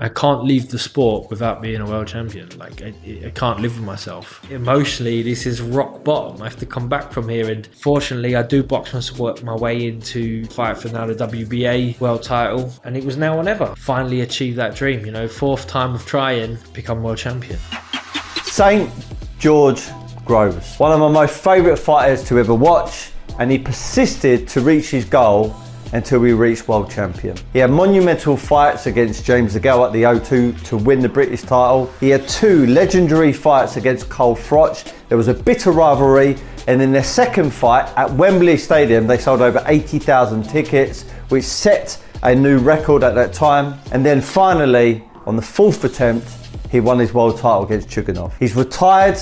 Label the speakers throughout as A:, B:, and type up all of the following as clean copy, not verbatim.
A: I can't leave the sport without being a world champion. Like, I can't live with myself. Emotionally, this is rock bottom. I have to come back from here, and fortunately, I do box my way into fight for now the WBA world title, and it was now or never. Finally achieved that dream, you know, 4th time of trying, become world champion.
B: St. George Groves, one of my most favourite fighters to ever watch, and he persisted to reach his goal until he reached world champion. He had monumental fights against James DeGale at the O2 to win the British title. He had 2 legendary fights against Cole Froch. There was a bitter rivalry, and in their second fight at Wembley Stadium, they sold over 80,000 tickets, which set a new record at that time. And then finally, on the 4th attempt, he won his world title against Chuganov. He's retired,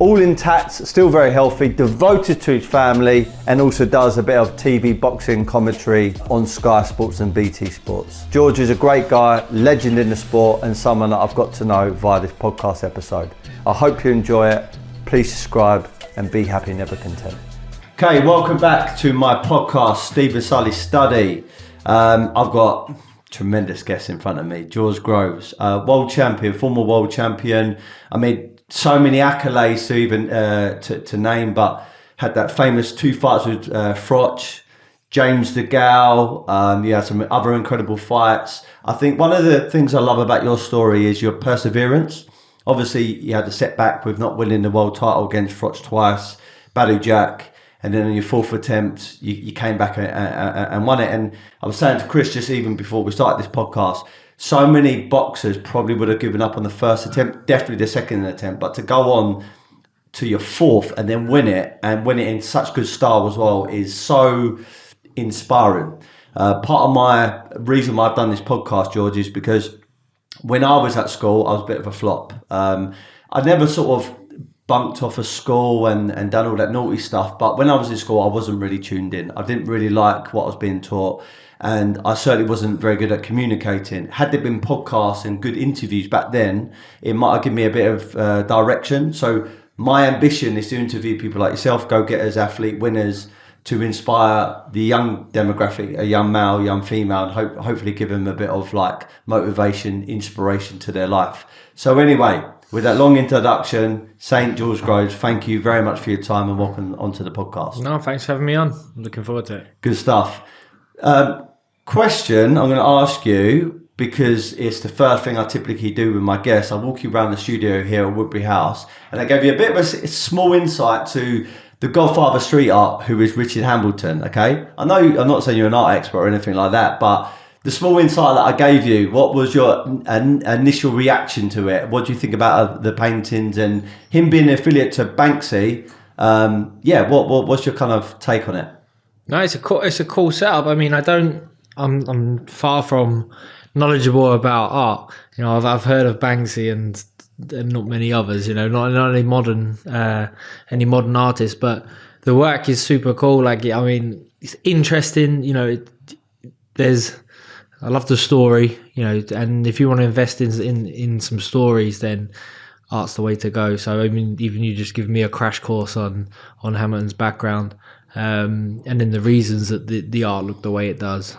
B: all intact, still very healthy, devoted to his family, and also does a bit of TV boxing commentary on Sky Sports and BT Sports. George is a great guy, legend in the sport, and someone that I've got to know via this podcast episode. I hope you enjoy it. Please subscribe and be happy, never content. Okay, welcome back to my podcast, Stephen Sulley Study. I've got tremendous guests in front of me. George Groves, world champion, former world champion. I mean, so many accolades to even to name, but had that famous 2 fights with Froch, James DeGale. You had some other incredible fights. I think one of the things I love about your story is your perseverance. Obviously, you had a setback with not winning the world title against Froch twice, Badu Jack, and then on your 4th attempt, you came back and won it. And I was saying to Chris just even before we started this podcast, so many boxers probably would have given up on the 1st attempt, definitely the 2nd attempt, but to go on to your 4th and then win it, and win it in such good style as well, is so inspiring. Part of my reason why I've done this podcast, George, is because when I was at school, I was a bit of a flop. I never sort of bunked off of school and done all that naughty stuff, but when I was in school, I wasn't really tuned in. I didn't really like what I was being taught, and I certainly wasn't very good at communicating. Had there been podcasts and good interviews back then, it might have given me a bit of direction. So my ambition is to interview people like yourself, go-getters, athlete winners, to inspire the young demographic, a young male, young female, and hopefully give them a bit of like motivation, inspiration to their life. So anyway, with that long introduction, St. George Groves, thank you very much for your time and welcome onto the podcast.
A: No, thanks for having me on. I'm looking forward to it.
B: Good stuff. Question I'm going to ask you, because it's the first thing I typically do with my guests. I walk you around the studio here at Woodbury House, and I gave you a bit of a small insight to the godfather of street art, who is Richard Hambleton, okay? I know I'm not saying you're an art expert or anything like that, but the small insight that I gave you, what was your initial reaction to it? What do you think about the paintings and him being an affiliate to Banksy? What's your kind of take on it?
A: No, it's a cool setup. I mean, I'm far from knowledgeable about art. You know, I've heard of Banksy and not many others. You know, not any modern artists, but the work is super cool. Like, I mean, it's interesting. You know, I love the story. You know, and if you want to invest in some stories, then art's the way to go. So I mean, even you just give me a crash course on Hamilton's background. And then the reasons that the art looked the way it does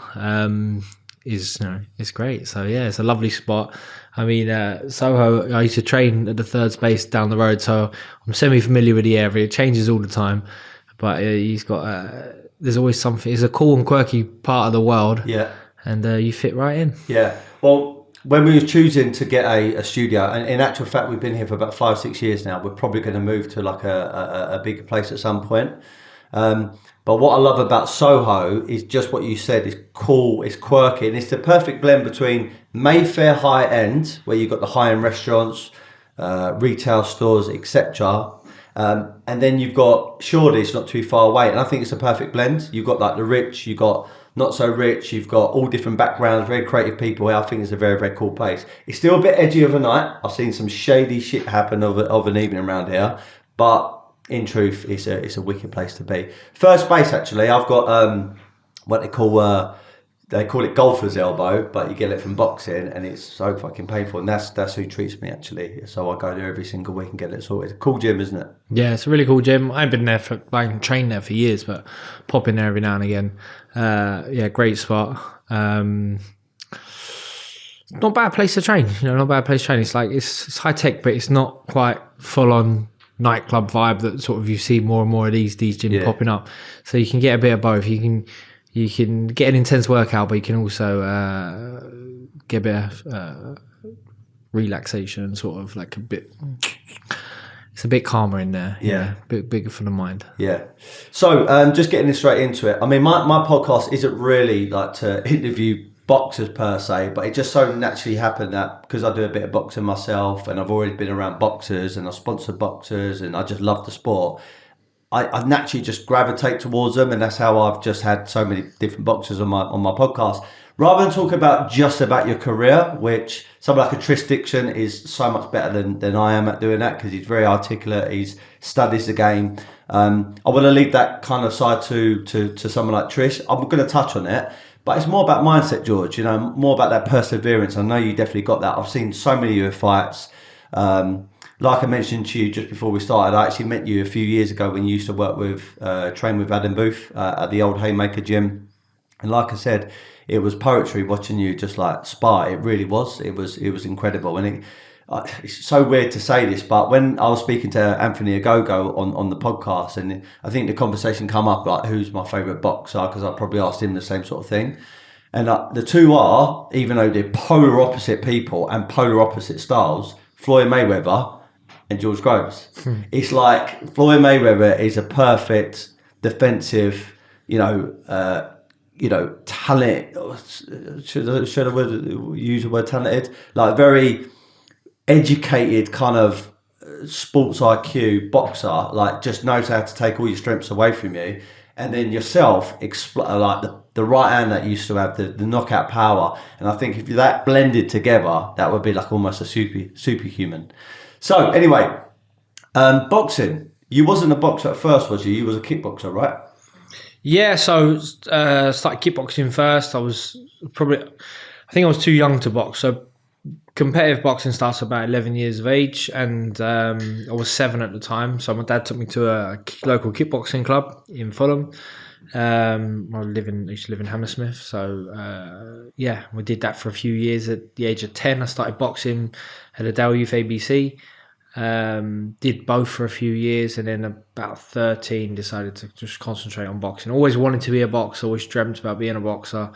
A: it's great. So yeah, it's a lovely spot. I mean, Soho, I used to train at the third space down the road, so I'm semi-familiar with the area. It changes all the time, but he's got there's always something. It's a cool and quirky part of the world.
B: Yeah,
A: and you fit right in.
B: Yeah. Well, when we were choosing to get a studio, and in actual fact, we've been here for about 5-6 years now. We're probably going to move to like a bigger place at some point. But what I love about Soho is just what you said. It's cool, it's quirky, and it's the perfect blend between Mayfair high end, where you've got the high end restaurants, retail stores, etc. And then you've got Shoreditch not too far away, and I think it's a perfect blend. You've got like the rich, you've got not so rich, you've got all different backgrounds, very creative people. I think it's a very, very cool place. It's still a bit edgy of a night. I've seen some shady shit happen of an evening around here, but in truth, it's a wicked place to be. First base, actually, I've got what they call it golfer's elbow, but you get it from boxing, and it's so fucking painful. And that's who treats me, actually. So I go there every single week and get it sorted. It's a cool gym, isn't it?
A: Yeah, it's a really cool gym. I haven't been there I haven't trained there for years, but pop in there every now and again. Yeah, great spot. not a bad place to train. Not a bad place to train. It's like it's high tech, but it's not quite full on nightclub vibe that sort of you see more and more of these gyms popping up. So you can get a bit of both. You can get an intense workout, but you can also get a bit of relaxation, sort of like a bit. It's a bit calmer in there.
B: Yeah.
A: A bit bigger for the mind.
B: Yeah. So just getting straight into it. I mean, my podcast isn't really like to interview boxers per se, but it just so naturally happened that because I do a bit of boxing myself and I've already been around boxers and I sponsor boxers and I just love the sport, I naturally just gravitate towards them, and that's how I've just had so many different boxers on my podcast. Rather than talk about just about your career, which someone like a Trish Dixon is so much better than I am at doing that, because he's very articulate, he studies the game. I want to leave that kind of side to someone like Trish. I'm going to touch on it, but it's more about mindset, George, more about that perseverance. I know you definitely got that. I've seen so many of your fights. Like I mentioned to you just before we started, I actually met you a few years ago when you used to work with, train with Adam Booth at the old Haymaker gym. And like I said, it was poetry watching you just like spar. It really was. It was incredible. And it's so weird to say this, but when I was speaking to Anthony Agogo on the podcast, and I think the conversation come up like, who's my favourite boxer? Because I probably asked him the same sort of thing. And the two are, even though they're polar opposite people and polar opposite styles, Floyd Mayweather and George Groves. It's like Floyd Mayweather is a perfect defensive, talent. Should I use the word talented? Like very educated kind of sports IQ boxer. Like just knows how to take all your strengths away from you, and then yourself like the right hand that used to have the knockout power. And I think if that blended together, that would be like almost a superhuman. So anyway, boxing. You wasn't a boxer at first, was you? You was a kickboxer, right?
A: Yeah, so started kickboxing first. I think I was too young to box. So competitive boxing starts about 11 years of age, and I was 7 at the time. So my dad took me to a local kickboxing club in Fulham. I used to live in Hammersmith. So we did that for a few years. At the age of 10, I started boxing at Adele Youth ABC. Did both for a few years, and then about 13 decided to just concentrate on boxing. Always wanted to be a boxer, always dreamt about being a boxer.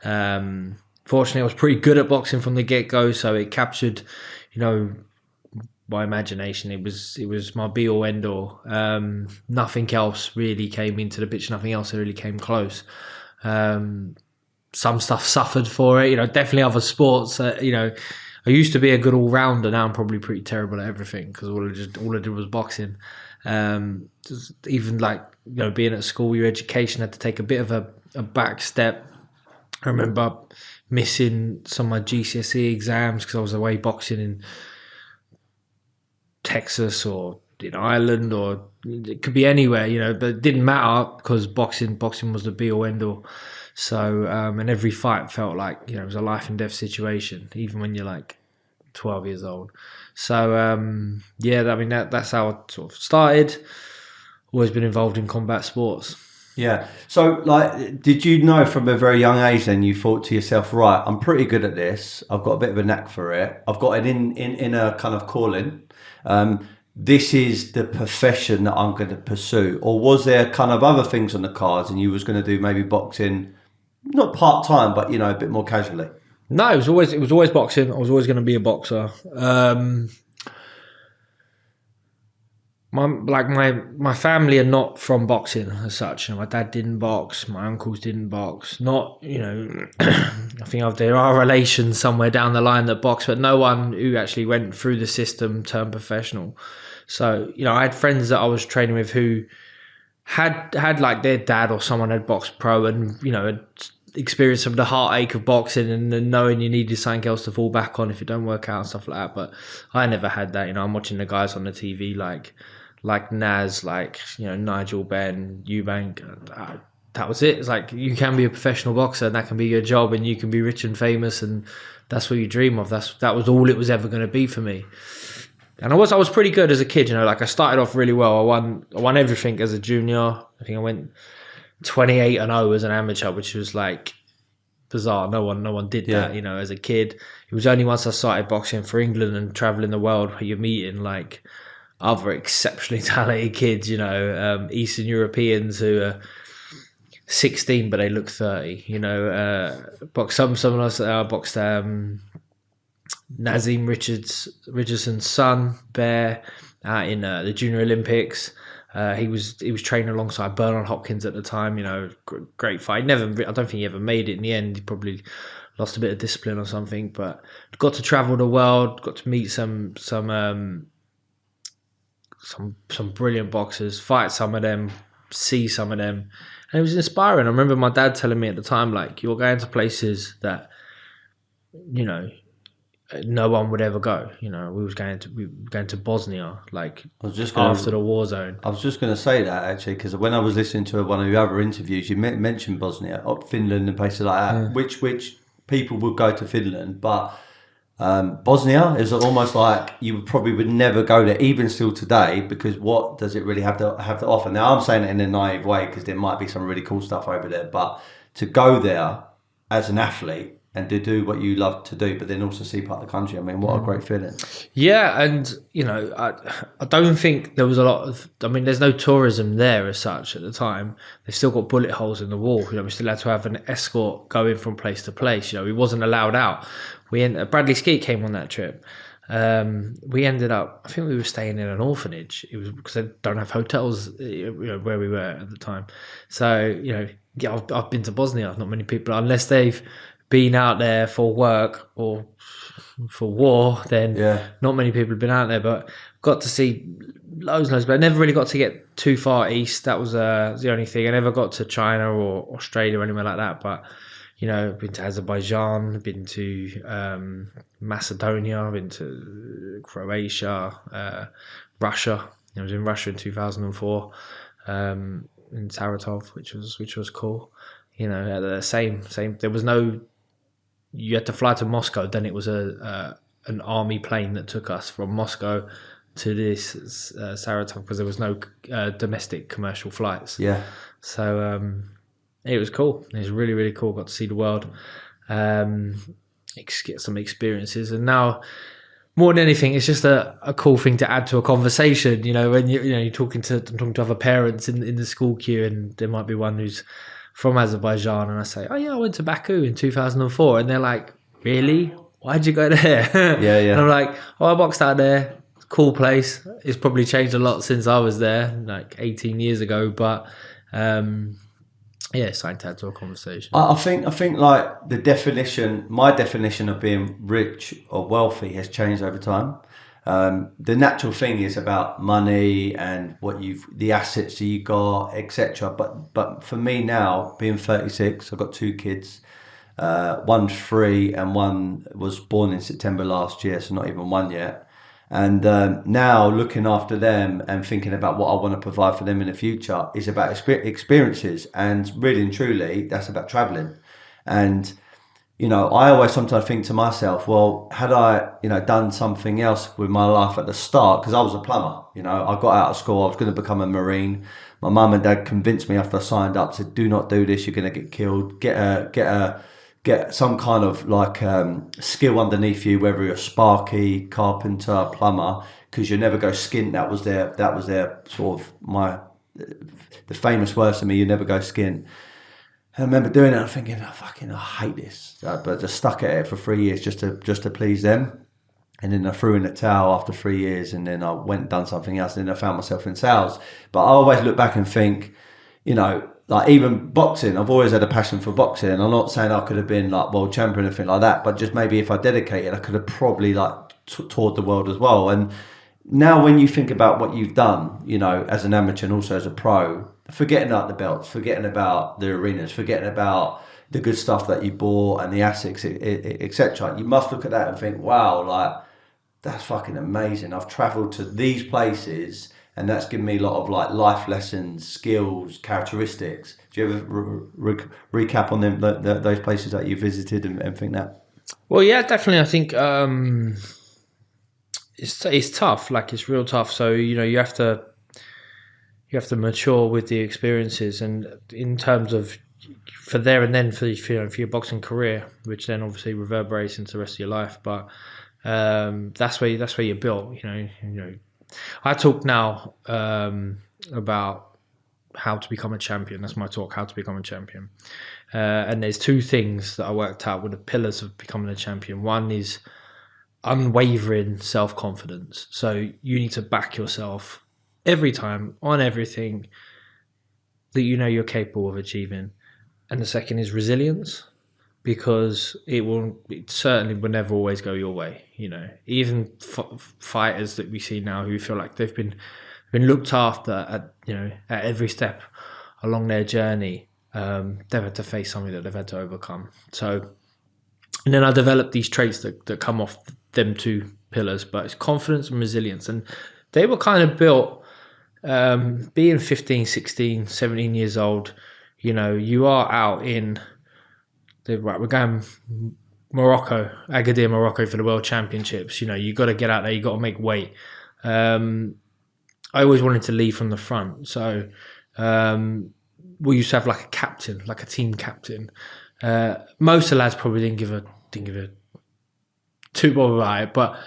A: Fortunately, I was pretty good at boxing from the get-go, so it captured, my imagination. It was my be-all, end-all. Nothing else really came into the picture. Nothing else really came close. Some stuff suffered for it. Definitely other sports. I used to be a good all-rounder. Now I'm probably pretty terrible at everything because all I did was boxing. Even being at school, your education had to take a bit of a back step. I remember missing some of my GCSE exams because I was away boxing in Texas or in Ireland, or it could be anywhere, but it didn't matter because boxing was the be-all, end-all. So, and every fight felt like, it was a life and death situation, even when you're like 12 years old. So, that's how I sort of started. Always been involved in combat sports.
B: Yeah. So, did you know from a very young age then you thought to yourself, right, I'm pretty good at this. I've got a bit of a knack for it. I've got an inner kind of calling. This is the profession that I'm going to pursue. Or was there kind of other things on the cards and you was going to do maybe boxing, not part-time, but, a bit more casually?
A: No, it was always boxing. I was always going to be a boxer. My family are not from boxing as such. My dad didn't box. My uncles didn't box. Not, I think there are relations somewhere down the line that box, but no one who actually went through the system turned professional. So, I had friends that I was training with who had like their dad or someone had boxed pro and, had experienced some of the heartache of boxing and knowing you needed something else to fall back on if it don't work out and stuff like that. But I never had that. I'm watching the guys on the TV like Naz, Nigel Benn, Eubank. That was it. It's like you can be a professional boxer and that can be your job and you can be rich and famous and that's what you dream of. That was all it was ever going to be for me. And I was pretty good as a kid, I started off really well. I won everything as a junior. I think I went 28-0 as an amateur, which was like bizarre. No one did that, you know, as a kid. It was only once I started boxing for England and traveling the world where you're meeting like other exceptionally talented kids, you know, Eastern Europeans who are 16 but they look 30, you know. Someone else I boxed Nazim Richardson's son, Bear, in the Junior Olympics. He was training alongside Bernard Hopkins at the time. You know, great fight. I don't think he ever made it in the end. He probably lost a bit of discipline or something. But got to travel the world, got to meet some brilliant boxers, fight some of them, see some of them, and it was inspiring. I remember my dad telling me at the time, like, you're going to places that, you know, no one would ever go. You know, we were going to Bosnia, like, after the war zone.
B: I was just going to say that, actually, because when I was listening to one of your other interviews, you mentioned Bosnia, Finland and places like that, which people would go to Finland, but Bosnia is almost like you probably would never go there, even still today, because what does it really have to offer? Now, I'm saying it in a naive way because there might be some really cool stuff over there, but to go there as an athlete and to do what you love to do, but then also see part of the country. I mean, what a great feeling.
A: Yeah, and, you know, I don't think there was a lot of... I mean, there's no tourism there as such at the time. They've still got bullet holes in the wall. You know, we still had to have an escort going from place to place. You know, we wasn't allowed out. Bradley Skeet came on that trip. We ended up... I think we were staying in an orphanage. It was because they don't have hotels, you know, where we were at the time. So, you know, yeah, I've been to Bosnia. Not many people, unless they've been out there for work or for war, then not many people have been out there, but got to see loads, but I never really got to get too far east. That was the only thing. I never got to China or Australia or anywhere like that, but, you know, been to Azerbaijan, been to Macedonia, been to Croatia, Russia. I was in Russia in 2004, in Saratov, which was cool. You know, the same. There was no... You had to fly to Moscow. Then it was an army plane that took us from Moscow to this Saratov, because there was no domestic commercial flights. Yeah. So it was cool. It was really, really cool. Got to see the world, get some experiences, and now more than anything, it's just a cool thing to add to a conversation. You know, when you're talking to other parents in the school queue, and there might be one who's from Azerbaijan, and I say, oh yeah, I went to Baku in 2004, and they're like, really? Why'd you go there? Yeah. And I'm like, oh, I boxed out there. Cool place. It's probably changed a lot since I was there, like 18 years ago, but it's something to add to a conversation.
B: I think like my definition of being rich or wealthy has changed over time. The natural thing is about money and the assets that you got, etc. But for me now, being 36, I've got 2 kids. One's 3 and one was born in September last year, so not even 1 yet. And now looking after them and thinking about what I want to provide for them in the future is about experiences. And really and truly, that's about traveling. And you know, I always sometimes think to myself, well, had I, you know, done something else with my life at the start, because I was a plumber, you know, I got out of school, I was going to become a Marine. My mum and dad convinced me after I signed up, said, do not do this, you're going to get killed. Get some kind of like skill underneath you, whether you're a sparky, carpenter, plumber, because you never go skint. That was their sort of the famous words to me, you never go skint. I remember doing it and thinking, I hate this. But I just stuck at it for 3 years just to please them. And then I threw in the towel after 3 years, and then I went and done something else, and then I found myself in sales. But I always look back and think, you know, like even boxing, I've always had a passion for boxing. And I'm not saying I could have been like world champion or anything like that, but just maybe if I dedicated, I could have probably like toured the world as well. And now when you think about what you've done, you know, as an amateur and also as a pro, forgetting about the belts, forgetting about the arenas, forgetting about the good stuff that you bought and the assets, etc. You must look at that and think, wow, like that's fucking amazing. I've travelled to these places and that's given me a lot of like life lessons, skills, characteristics. Do you ever recap on them, those places that you visited and think that?
A: Well, yeah, definitely. I think it's tough. Like it's real tough. So you know, you have to mature with the experiences, and in terms of for there and then for your boxing career, which then obviously reverberates into the rest of your life. But that's where you're built. I talk now about how to become a champion. That's my talk, how to become a champion. And there's two things that I worked out with the pillars of becoming a champion. One is unwavering self-confidence. So you need to back yourself every time on everything that you know you're capable of achieving. And the second is resilience, because it certainly will never always go your way. Even fighters that we see now who feel like they've been looked after at every step along their journey, they've had to face something that they've had to overcome. So, and then I developed these traits that come off them two pillars, but it's confidence and resilience. And they were kind of built, being 15, 16, 17 years old, you are out in we're going Morocco, Agadir, Morocco for the World Championships. You got to get out there, you got to make weight. I always wanted to lead from the front. So we used to have like a captain, like a team captain. Most of the lads probably didn't give a too bother about it, but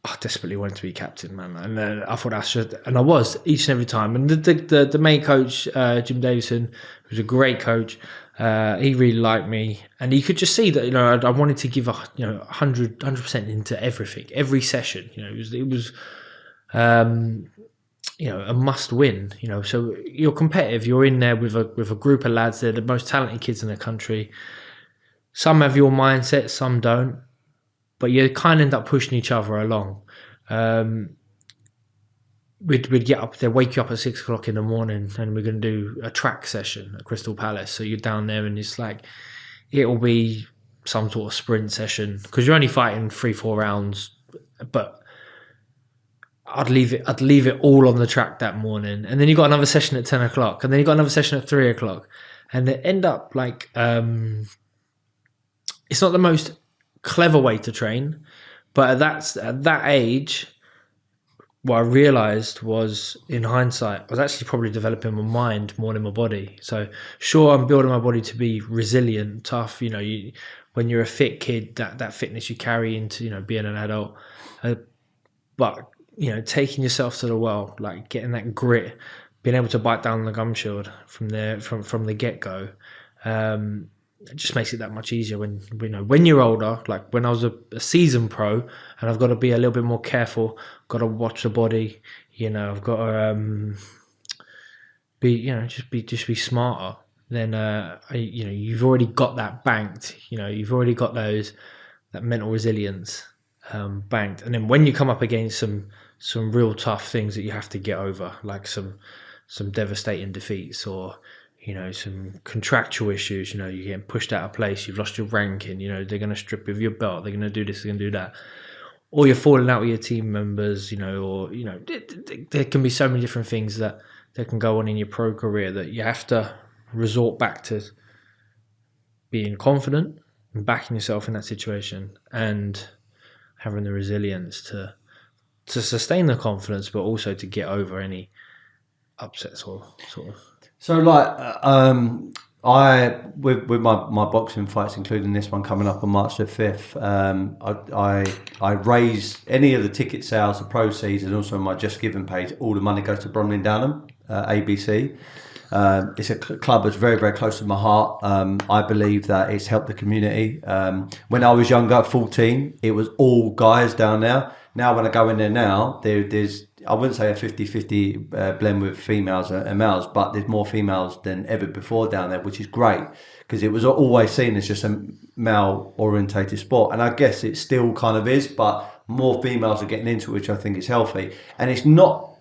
A: I desperately wanted to be captain, man. And I thought and I was each and every time. And the main coach, Jim Davison, was a great coach. He really liked me, and he could just see that I wanted to give 100% into everything, every session. It was a must win. So you're competitive. You're in there with a group of lads. They're the most talented kids in the country. Some have your mindset, some don't, but you kind of end up pushing each other along. We'd get up there, wake you up at 6 o'clock in the morning, and we're going to do a track session at Crystal Palace. So you're down there, and it's like, it'll be some sort of sprint session because you're only fighting 3-4 rounds. But I'd leave it all on the track that morning, and then you got another session at 10 o'clock, and then you got another session at 3 o'clock, and they end up like it's not the most clever way to train, but at that age. What I realised was, in hindsight, I was actually probably developing my mind more than my body. So, sure, I'm building my body to be resilient, tough. When you're a fit kid, that fitness you carry into, being an adult. But, taking yourself to the world, like getting that grit, being able to bite down the gum shield from the get-go, it just makes it that much easier when you're older. Like when I was a seasoned pro, and I've got to be a little bit more careful, got to watch the body, I've got to be smarter. Then you've already got that banked. You've already got that mental resilience banked. And then when you come up against some real tough things that you have to get over, like some devastating defeats or some contractual issues, you're getting pushed out of place, you've lost your ranking, they're going to strip you of your belt, they're going to do this, they're going to do that. Or you're falling out with your team members, there can be so many different things that can go on in your pro career that you have to resort back to being confident and backing yourself in that situation and having the resilience to sustain the confidence, but also to get over any upsets or sort of.
B: So, with my boxing fights, including this one coming up on March the 5th, I raise any of the ticket sales, the proceeds, and also on my Just Giving page, all the money goes to Bromley and Downham, ABC. It's a club that's very, very close to my heart. I believe that it's helped the community. When I was younger, 14, it was all guys down there. Now, when I go in there now, there's, I wouldn't say a 50-50 blend with females and males, but there's more females than ever before down there, which is great because it was always seen as just a male-orientated sport. And I guess it still kind of is, but more females are getting into it, which I think is healthy. And it's not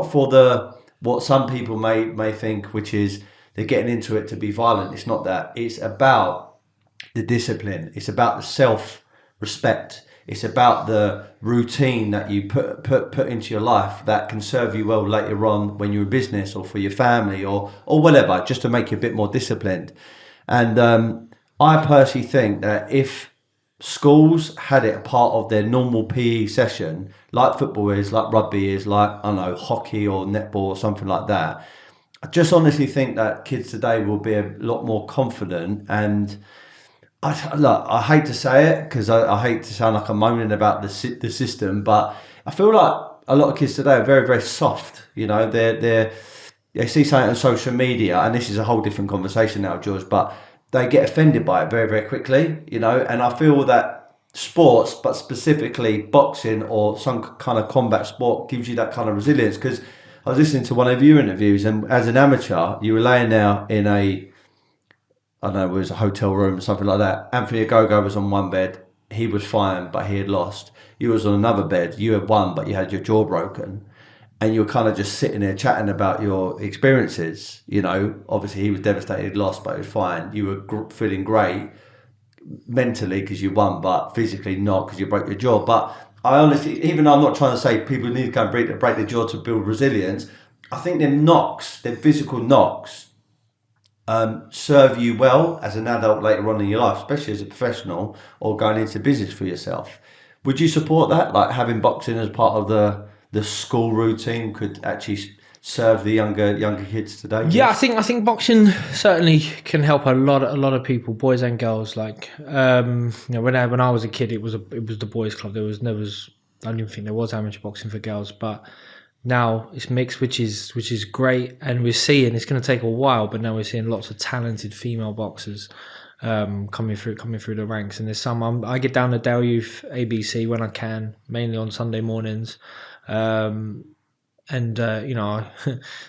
B: for what some people may think, which is they're getting into it to be violent. It's not that. It's about the discipline. It's about the self-respect. It's about the routine that you put into your life that can serve you well later on when you're in business or for your family or whatever, just to make you a bit more disciplined. And I personally think that if schools had it a part of their normal PE session, like football is, like rugby is, like, I don't know, hockey or netball or something like that, I just honestly think that kids today will be a lot more confident. And look, I hate to say it because I hate to sound like I'm moaning about the system, but I feel like a lot of kids today are very, very soft. You know, they see something on social media, and this is a whole different conversation now, George, but they get offended by it very, very quickly, you know, and I feel that sports, but specifically boxing or some kind of combat sport, gives you that kind of resilience. Because I was listening to one of your interviews, and as an amateur, you were laying there in I don't know, it was a hotel room or something like that. Anthony Ogogo was on one bed, he was fine, but he had lost. You was on another bed, you had won, but you had your jaw broken. And you were kind of just sitting there chatting about your experiences. You know, obviously he was devastated, he'd lost, but he was fine. You were feeling great mentally because you won, but physically not because you broke your jaw. But I honestly, even though I'm not trying to say people need to go and break their jaw to build resilience, I think them knocks, them physical knocks, serve you well as an adult later on in your life, especially as a professional or going into business for yourself. Would you support that? Like having boxing as part of the school routine could actually serve the younger kids today?
A: Yeah, I think boxing certainly can help a lot of people, boys and girls. Like you know, when I was a kid, it was the boys' club. I don't even think there was amateur boxing for girls, but now it's mixed, which is great, and we're seeing it's going to take a while, but now we're seeing lots of talented female boxers coming through the ranks. And there's some I get down to Dale Youth ABC when I can, mainly on Sunday mornings. You know,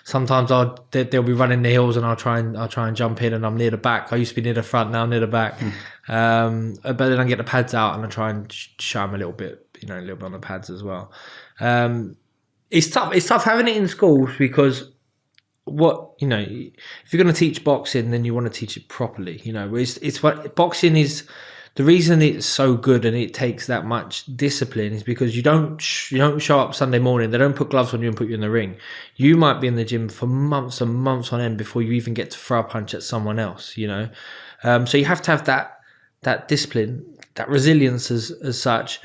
A: sometimes they'll be running the hills, and I'll try and jump in, and I'm near the back. I used to be near the front, now I'm near the back. But then I get the pads out and I try and show them a little bit on the pads as well. It's tough having it in schools because if you're going to teach boxing, then you want to teach it properly. You know, it's what boxing is. The reason it's so good and it takes that much discipline is because you don't show up Sunday morning. They don't put gloves on you and put you in the ring. You might be in the gym for months and months on end before you even get to throw a punch at someone else. You know, so you have to have that discipline, that resilience as such,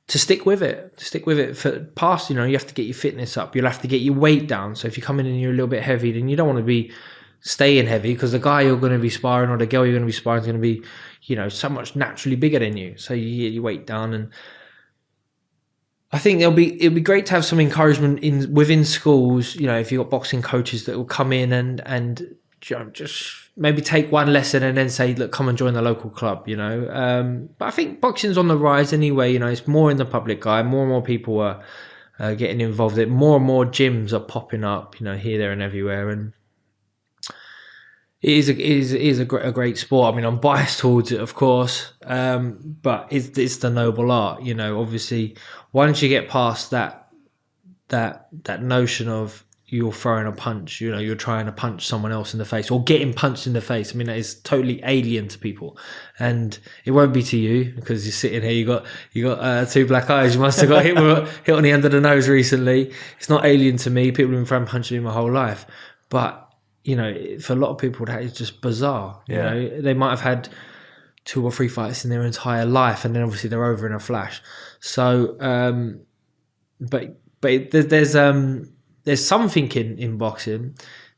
A: to stick with it for past. You know, you have to get your fitness up. You'll have to get your weight down. So if you come in and you're a little bit heavy, then you don't want to be staying heavy, because the guy you're going to be sparring or the girl you're going to be sparring is going to be, you know, so much naturally bigger than you. So you get your weight down. And I think it'll be great to have some encouragement within schools. You know, if you've got boxing coaches that will come in and you know, just maybe take one lesson and then say, look, come and join the local club. You know, but I think boxing's on the rise anyway. You know, it's more in the public eye. More and more people are getting involved in it. More and more gyms are popping up. You know, here, there, and everywhere. And it is a great sport. I mean, I'm biased towards it, of course, but it's the noble art. You know, obviously, once you get past that notion of you're throwing a punch, you know, you're trying to punch someone else in the face or getting punched in the face. I mean, that is totally alien to people, and it won't be to you because you're sitting here. You got two black eyes. You must have got hit on the end of the nose recently. It's not alien to me. People have been throwing punches me my whole life, but you know, for a lot of people, that is just bizarre.
B: Yeah.
A: You know, they might have had 2 or 3 fights in their entire life, and then obviously they're over in a flash. So, but there's something in boxing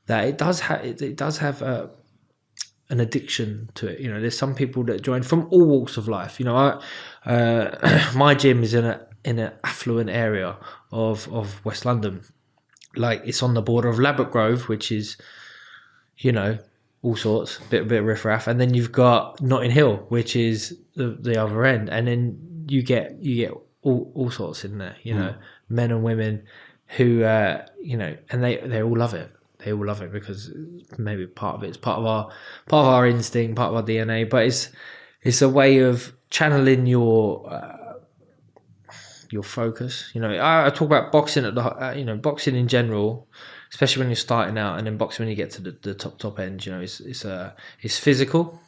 A: that it does have an addiction to it. You know, there's some people that join from all walks of life. You know, my gym is in an affluent area of West London. Like, it's on the border of Ladbroke Grove, which is, you know, all sorts, bit riffraff, and then you've got Notting Hill, which is the other end, and then you get all sorts in there, you know, men and women who you know, and they all love it. They all love it because maybe part of it is part of our instinct, part of our DNA, but it's a way of channeling your focus. You know, I talk about boxing at the you know, boxing in general, especially when you're starting out, and then boxing when you get to the top end. You know, it's physical,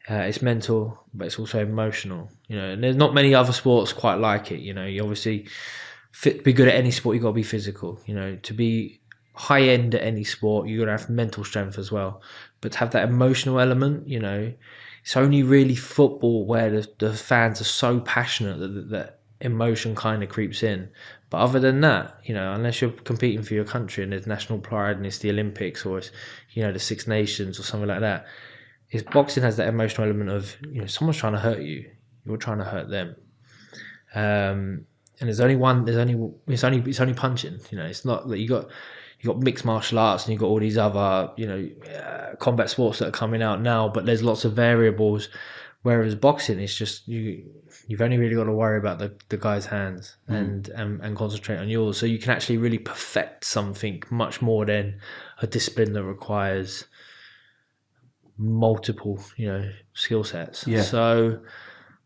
A: it's mental, but it's also emotional. You know, and there's not many other sports quite like it. You know, you obviously be good at any sport, you got to be physical. You know, to be high end at any sport, you got to have mental strength as well. But to have that emotional element, you know, it's only really football where the fans are so passionate that emotion kind of creeps in. But other than that, unless you're competing for your country and there's national pride and it's the Olympics or it's, the Six Nations or something like that, boxing has that emotional element of, someone's trying to hurt you, you're trying to hurt them. And it's only punching. It's not that you got mixed martial arts and you got all these other combat sports that are coming out now, but there's lots of variables. Whereas boxing, it's just you've only really got to worry about the guy's hands and concentrate on yours. So you can actually really perfect something much more than a discipline that requires multiple skill sets. Yeah. So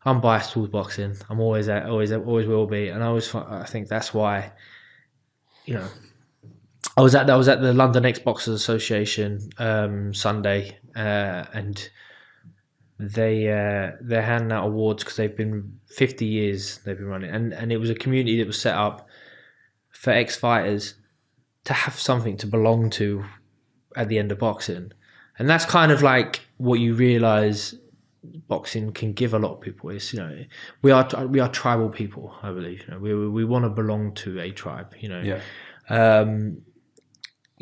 A: I'm biased towards boxing. I'm always will be, and I think that's why I was at the London Ex Boxers Association Sunday, and they're handing out awards because they've been 50 years they've been running, and it was a community that was set up for ex-fighters to have something to belong to at the end of boxing. And that's kind of like what you realise boxing can give a lot of people is, we are tribal people, I believe. We want to belong to a tribe, Yeah.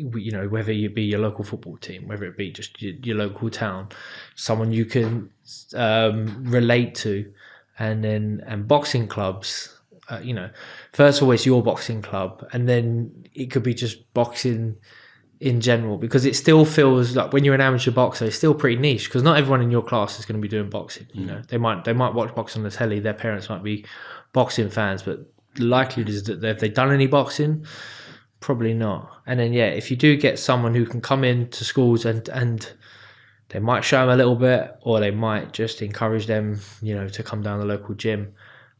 A: Whether it be your local football team, whether it be just your local town, someone you can relate to, and boxing clubs, first of all, it's your boxing club, and then it could be just boxing in general, because it still feels like when you're an amateur boxer, it's still pretty niche, because not everyone in your class is going to be doing boxing. They might watch boxing on the telly, their parents might be boxing fans, but the likelihood is that have they done any boxing? Probably not. And then if you do get someone who can come into schools and they might show them a little bit, or they might just encourage them, to come down the local gym.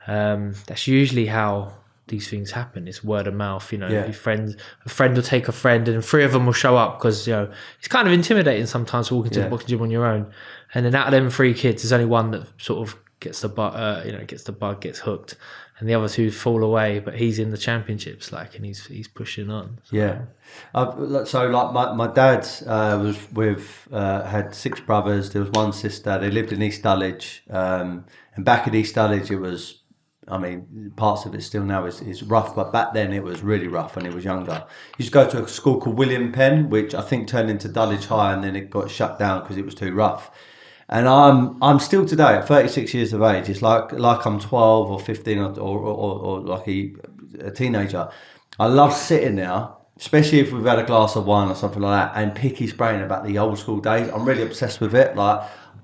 A: That's usually how these things happen. It's word of mouth. A friend will take a friend, and 3 of them will show up, because it's kind of intimidating sometimes walking to the boxing gym on your own. And then out of them 3 kids, there's only one that sort of gets the bug, gets hooked, and the other 2 fall away. But he's in the championships, and he's pushing on. So.
B: Yeah. So my dad was had 6 brothers. There was 1 sister. They lived in East Dulwich, and back in East Dulwich, it was. Parts of it still now is rough, but back then it was really rough when he was younger. He used to go to a school called William Penn, which I think turned into Dulwich High, and then it got shut down because it was too rough. And I'm still today at 36 years of age. It's like I'm 12 or 15 or like a teenager. I love sitting there, especially if we've had a glass of wine or something like that, and pick his brain about the old school days. I'm really obsessed with it.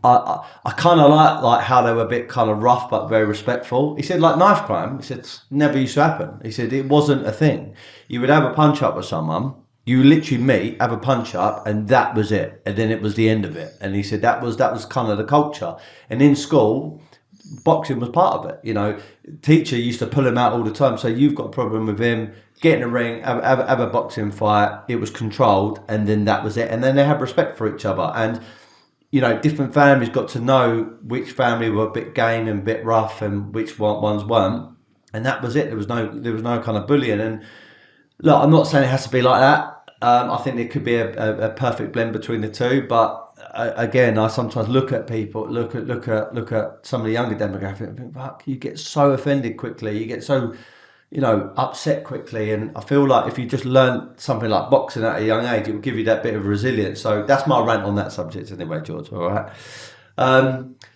B: I kind of like how they were a bit kind of rough but very respectful. He said, like knife crime, he said, never used to happen. He said it wasn't a thing. You would have a punch up with someone, you literally meet, have a punch up, and that was it. And then it was the end of it. And he said that was kind of the culture. And in school, boxing was part of it. Teacher used to pull him out all the time. So you've got a problem with him, get in a ring, have a boxing fight. It was controlled, and then that was it. And then they had respect for each other. And different families got to know which family were a bit game and a bit rough, and which ones weren't, and that was it. There was no kind of bullying. And look, I'm not saying it has to be like that. I think there could be a perfect blend between the two. But again, I sometimes look at people, look at some of the younger demographic, and think, fuck, you get so offended quickly. You get so upset quickly, and I feel like if you just learn something like boxing at a young age, it will give you that bit of resilience. So that's my rant on that subject anyway, George. All right.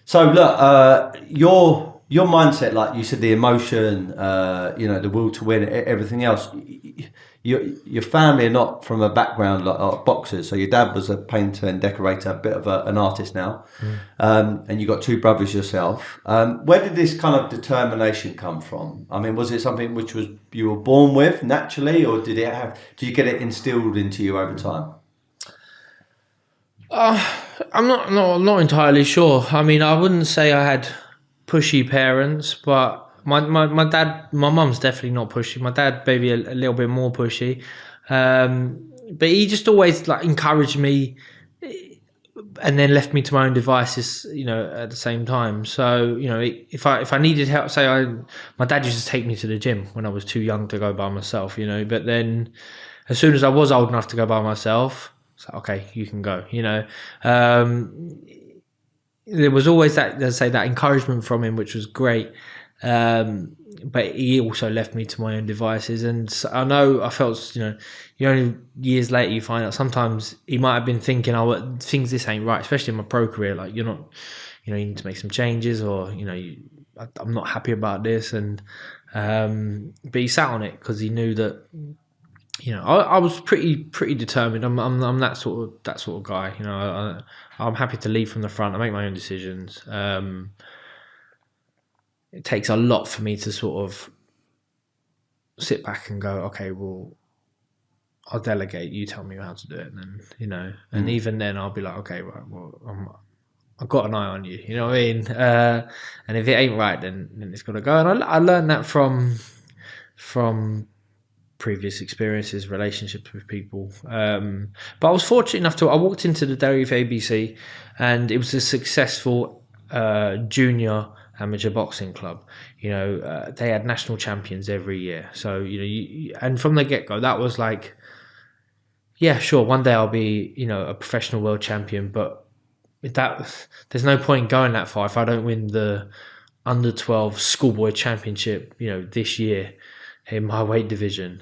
B: So look, your mindset, like you said, the emotion, the will to win, everything else. Your family are not from a background like boxers. So your dad was a painter and decorator, a bit of an artist now, and you got 2 brothers yourself. Where did this kind of determination come from? Was it something which you were born with naturally, or did you get it instilled into you over time?
A: I'm not entirely sure. I wouldn't say I had pushy parents, but my dad, my mum's definitely not pushy. My dad maybe a little bit more pushy, but he just always encouraged me, and then left me to my own devices, at the same time. So if I needed help, my dad used to take me to the gym when I was too young to go by myself, but then as soon as I was old enough to go by myself, it's like, okay, you can go. There was always that encouragement from him, which was great. But he also left me to my own devices. And I know I felt, you only years later you find out sometimes he might have been thinking, oh, things this ain't right, especially in my pro career. Like you're not, you need to make some changes, or I'm not happy about this. And but he sat on it because he knew that. I was pretty determined. I'm that sort of guy. I'm happy to lead from the front. I make my own decisions. It takes a lot for me to sort of sit back and go, okay, well, I'll delegate. You tell me how to do it, and then and even then, I'll be like, okay, right, well, I've got an eye on you. You know what I mean? And if it ain't right, then it's got to go. And I learned that from previous experiences, relationships with people. But I was fortunate enough I walked into the Dairy ABC, and it was a successful junior amateur boxing club. They had national champions every year. So, and from the get-go, that was like, yeah, sure, one day I'll be, a professional world champion, but there's no point going that far if I don't win the under 12 schoolboy championship, this year in my weight division,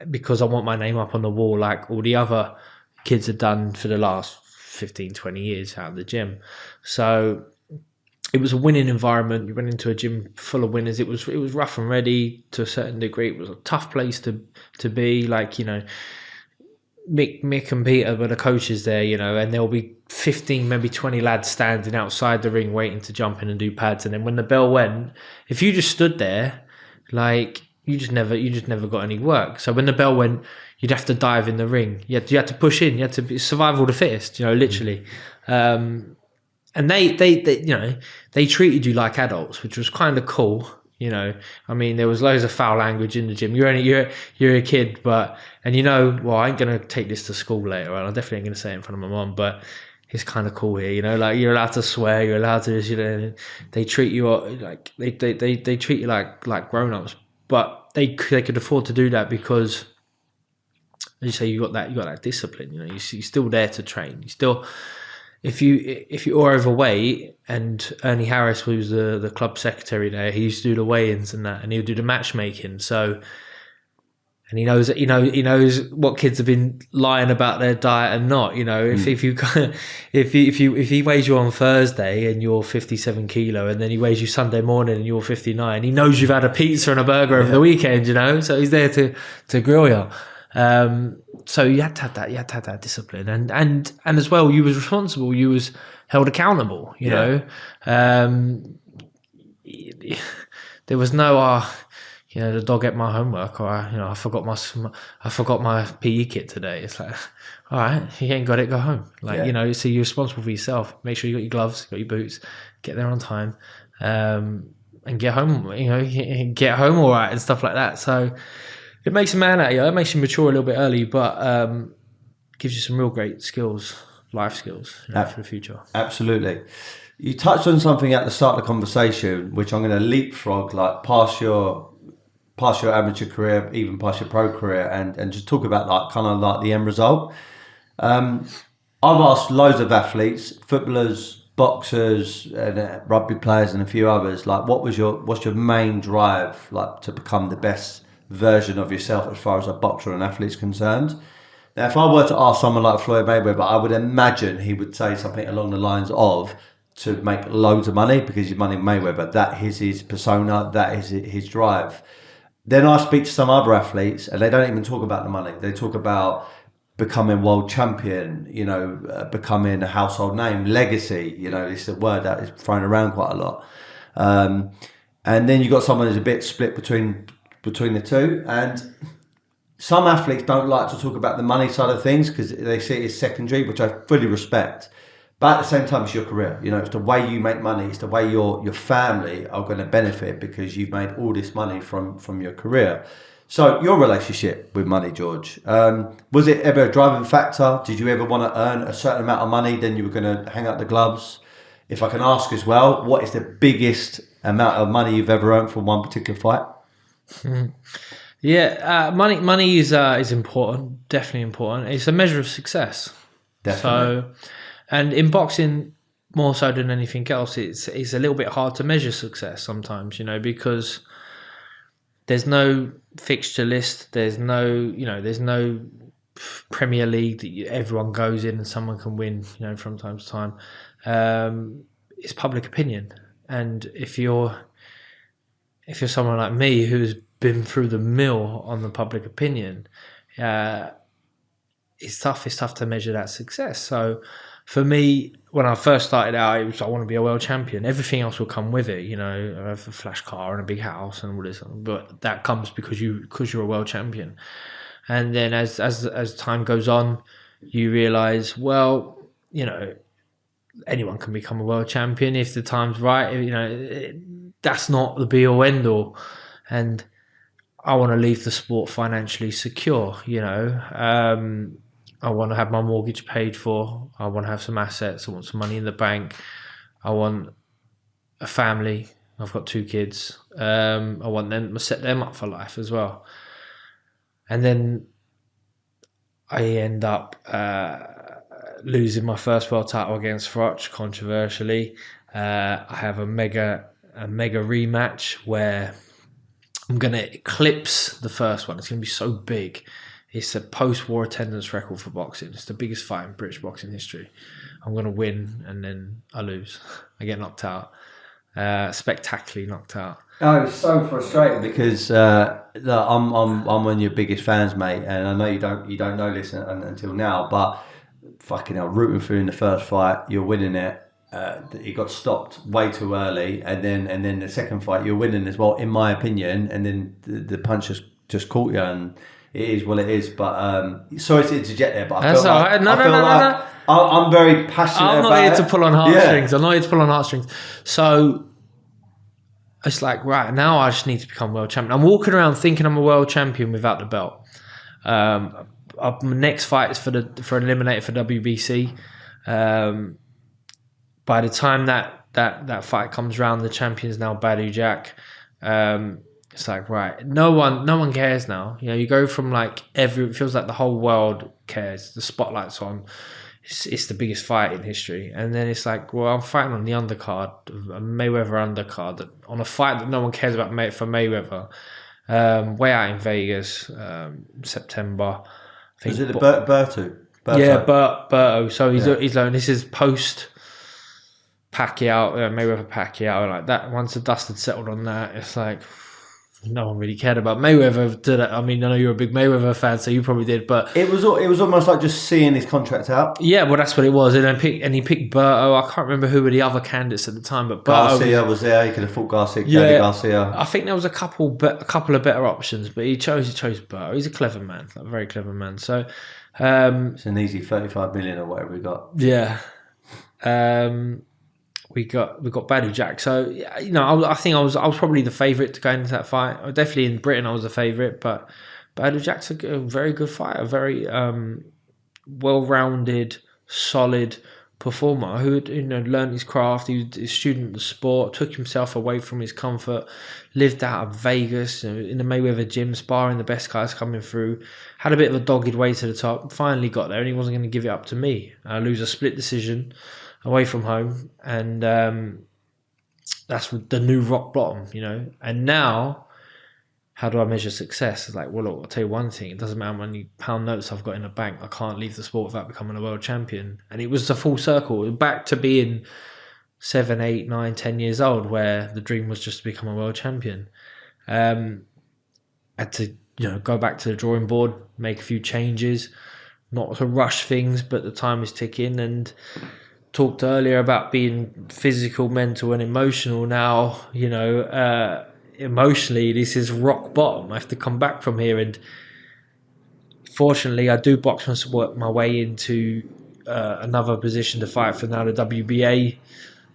A: because I want my name up on the wall like all the other kids have done for the last 15, 20 years out of the gym. So it was a winning environment. You went into a gym full of winners. It was rough and ready to a certain degree. It was a tough place to be. Like, Mick and Peter were the coaches there, and there'll be 15, maybe 20 lads standing outside the ring waiting to jump in and do pads. And then when the bell went, if you just stood there, like you just never got any work. So when the bell went, you'd have to dive in the ring. You had to push in. You had to be survival of the fittest, literally. And they treated you like adults, which was kind of cool. I mean, there was loads of foul language in the gym. You're a kid, but I ain't gonna take this to school later, and I definitely ain't gonna say it in front of my mom, but it's kind of cool here, like you're allowed to swear, you're allowed to, they treat you like they treat you like grown-ups, but they could afford to do that because, as you say, you got that discipline. You're still there to train. You still, if you're overweight, and Ernie Harris was the club secretary there, he used to do the weigh-ins and that, and he would do the matchmaking. So. And he knows what kids have been lying about their diet and not. If he weighs you on Thursday and you're 57 kilo, and then he weighs you Sunday morning and you're 59, he knows you've had a pizza and a burger over the weekend. So he's there to grill you. So you had to have that. You had to have that discipline, and as well, you was responsible. You was held accountable. There was no. The dog ate my homework, or I forgot my PE kit today. It's like, all right, you ain't got it, go home. So you're responsible for yourself. Make sure you got your gloves, got your boots, get there on time, and get home. Get home all right and stuff like that. So it makes a man out of you. It makes you mature a little bit early, but gives you some real great skills, life skills for the future.
B: Absolutely. You touched on something at the start of the conversation, which I'm going to leapfrog, like past your amateur career, even past your pro career, and just talk about the end result. I've asked loads of athletes, footballers, boxers, and rugby players, and a few others, like what's your main drive, like to become the best version of yourself as far as a boxer and athlete's concerned? Now, if I were to ask someone like Floyd Mayweather, I would imagine he would say something along the lines of to make loads of money, because he's Money Mayweather. That is his persona. That is his drive. Then I speak to some other athletes and they don't even talk about the money. They talk about becoming world champion, becoming a household name, legacy, it's a word that is thrown around quite a lot. And then you've got someone who's a bit split between the two. And some athletes don't like to talk about the money side of things because they see it as secondary, which I fully respect. But at the same time, it's your career. It's the way you make money. It's the way your family are going to benefit because you've made all this money from your career. So your relationship with money, George, was it ever a driving factor? Did you ever want to earn a certain amount of money? Then you were going to hang up the gloves. If I can ask as well, what is the biggest amount of money you've ever earned from one particular fight?
A: Money is important. Definitely important. It's a measure of success.
B: Definitely.
A: So. And in boxing, more so than anything else, it's a little bit hard to measure success sometimes, because there's no fixture list, there's no Premier League that everyone goes in and someone can win, from time to time. It's public opinion, and if you're someone like me who's been through the mill on the public opinion, it's tough to measure that success. So for me, when I first started out, it was I want to be a world champion. Everything else will come with it, I have a flash car and a big house and all this, but that comes because you're a world champion. And then as time goes on, you realise, well, anyone can become a world champion if the time's right. That's not the be all end all. And I want to leave the sport financially secure. I want to have my mortgage paid for. I want to have some assets. I want some money in the bank. I want a family. I've got 2 kids. I want them to set them up for life as well. And then I end up losing my first world title against Froch, controversially. I have a mega rematch where I'm going to eclipse the first one. It's going to be so big. It's a post-war attendance record for boxing. It's the biggest fight in British boxing history. I'm going to win, and then I lose. I get knocked out. Spectacularly knocked out.
B: Oh, it's so frustrating because look, I'm one of your biggest fans, mate, and I know you don't know this until now, but fucking hell, rooting for you in the first fight, you're winning it. He got stopped way too early, and then the second fight you're winning as well, in my opinion, and then the punch just caught you, and it is what it is. But sorry to interject there, but I feel like, no. I'm very passionate about it.
A: I'm not here to pull on heartstrings. I'm not here to pull on heartstrings. So it's like, right, now I just need to become world champion. I'm walking around thinking I'm a world champion without the belt. My next fight is for an eliminator for WBC. By the time that fight comes around, the champion's now Badu Jack. It's like, right, no one cares now. You go from like it feels like the whole world cares. The spotlight's on. It's the biggest fight in history. And then it's like, well, I'm fighting on the undercard, a Mayweather undercard, on a fight that no one cares about for Mayweather. Way out in Vegas, September. I think.
B: Was it Berto?
A: Yeah, Berto. So he's like, this is post Pacquiao, Mayweather Pacquiao, like that. Once the dust had settled on that, it's like no one really cared about Mayweather. Did it? I mean, I know you're a big Mayweather fan, so you probably did. But
B: it was almost like just seeing his contract out.
A: Yeah, well, that's what it was. And he picked Berto. I can't remember who were the other candidates at the time, but Berto
B: was there. He could have fought Garcia.
A: Yeah,
B: Garcia.
A: I think there was a couple of better options, but he chose Berto. He's a clever man, a very clever man. So
B: it's an easy 35 million or whatever we got.
A: Yeah. We got Badu Jack. So I think I was probably the favourite to go into that fight. Definitely in Britain I was the favourite, but Badu Jack's a very good fighter, a very well-rounded, solid performer who had learned his craft. He was a student of the sport, took himself away from his comfort, lived out of Vegas in the Mayweather gym, sparring the best guys coming through. Had a bit of a dogged way to the top. Finally got there, and he wasn't going to give it up to me. Lose a split decision away from home, and that's the new rock bottom, And now, how do I measure success? It's like, well, look, I'll tell you one thing. It doesn't matter how many pound notes I've got in the bank. I can't leave the sport without becoming a world champion. And it was a full circle, back to being 7, 8, 9, 10 years old, where the dream was just to become a world champion. Had to, go back to the drawing board, make a few changes, not to rush things, but the time is ticking. And talked earlier about being physical, mental, and emotional. Now, emotionally, this is rock bottom. I have to come back from here, and fortunately, I do box and work my way into another position to fight for now the WBA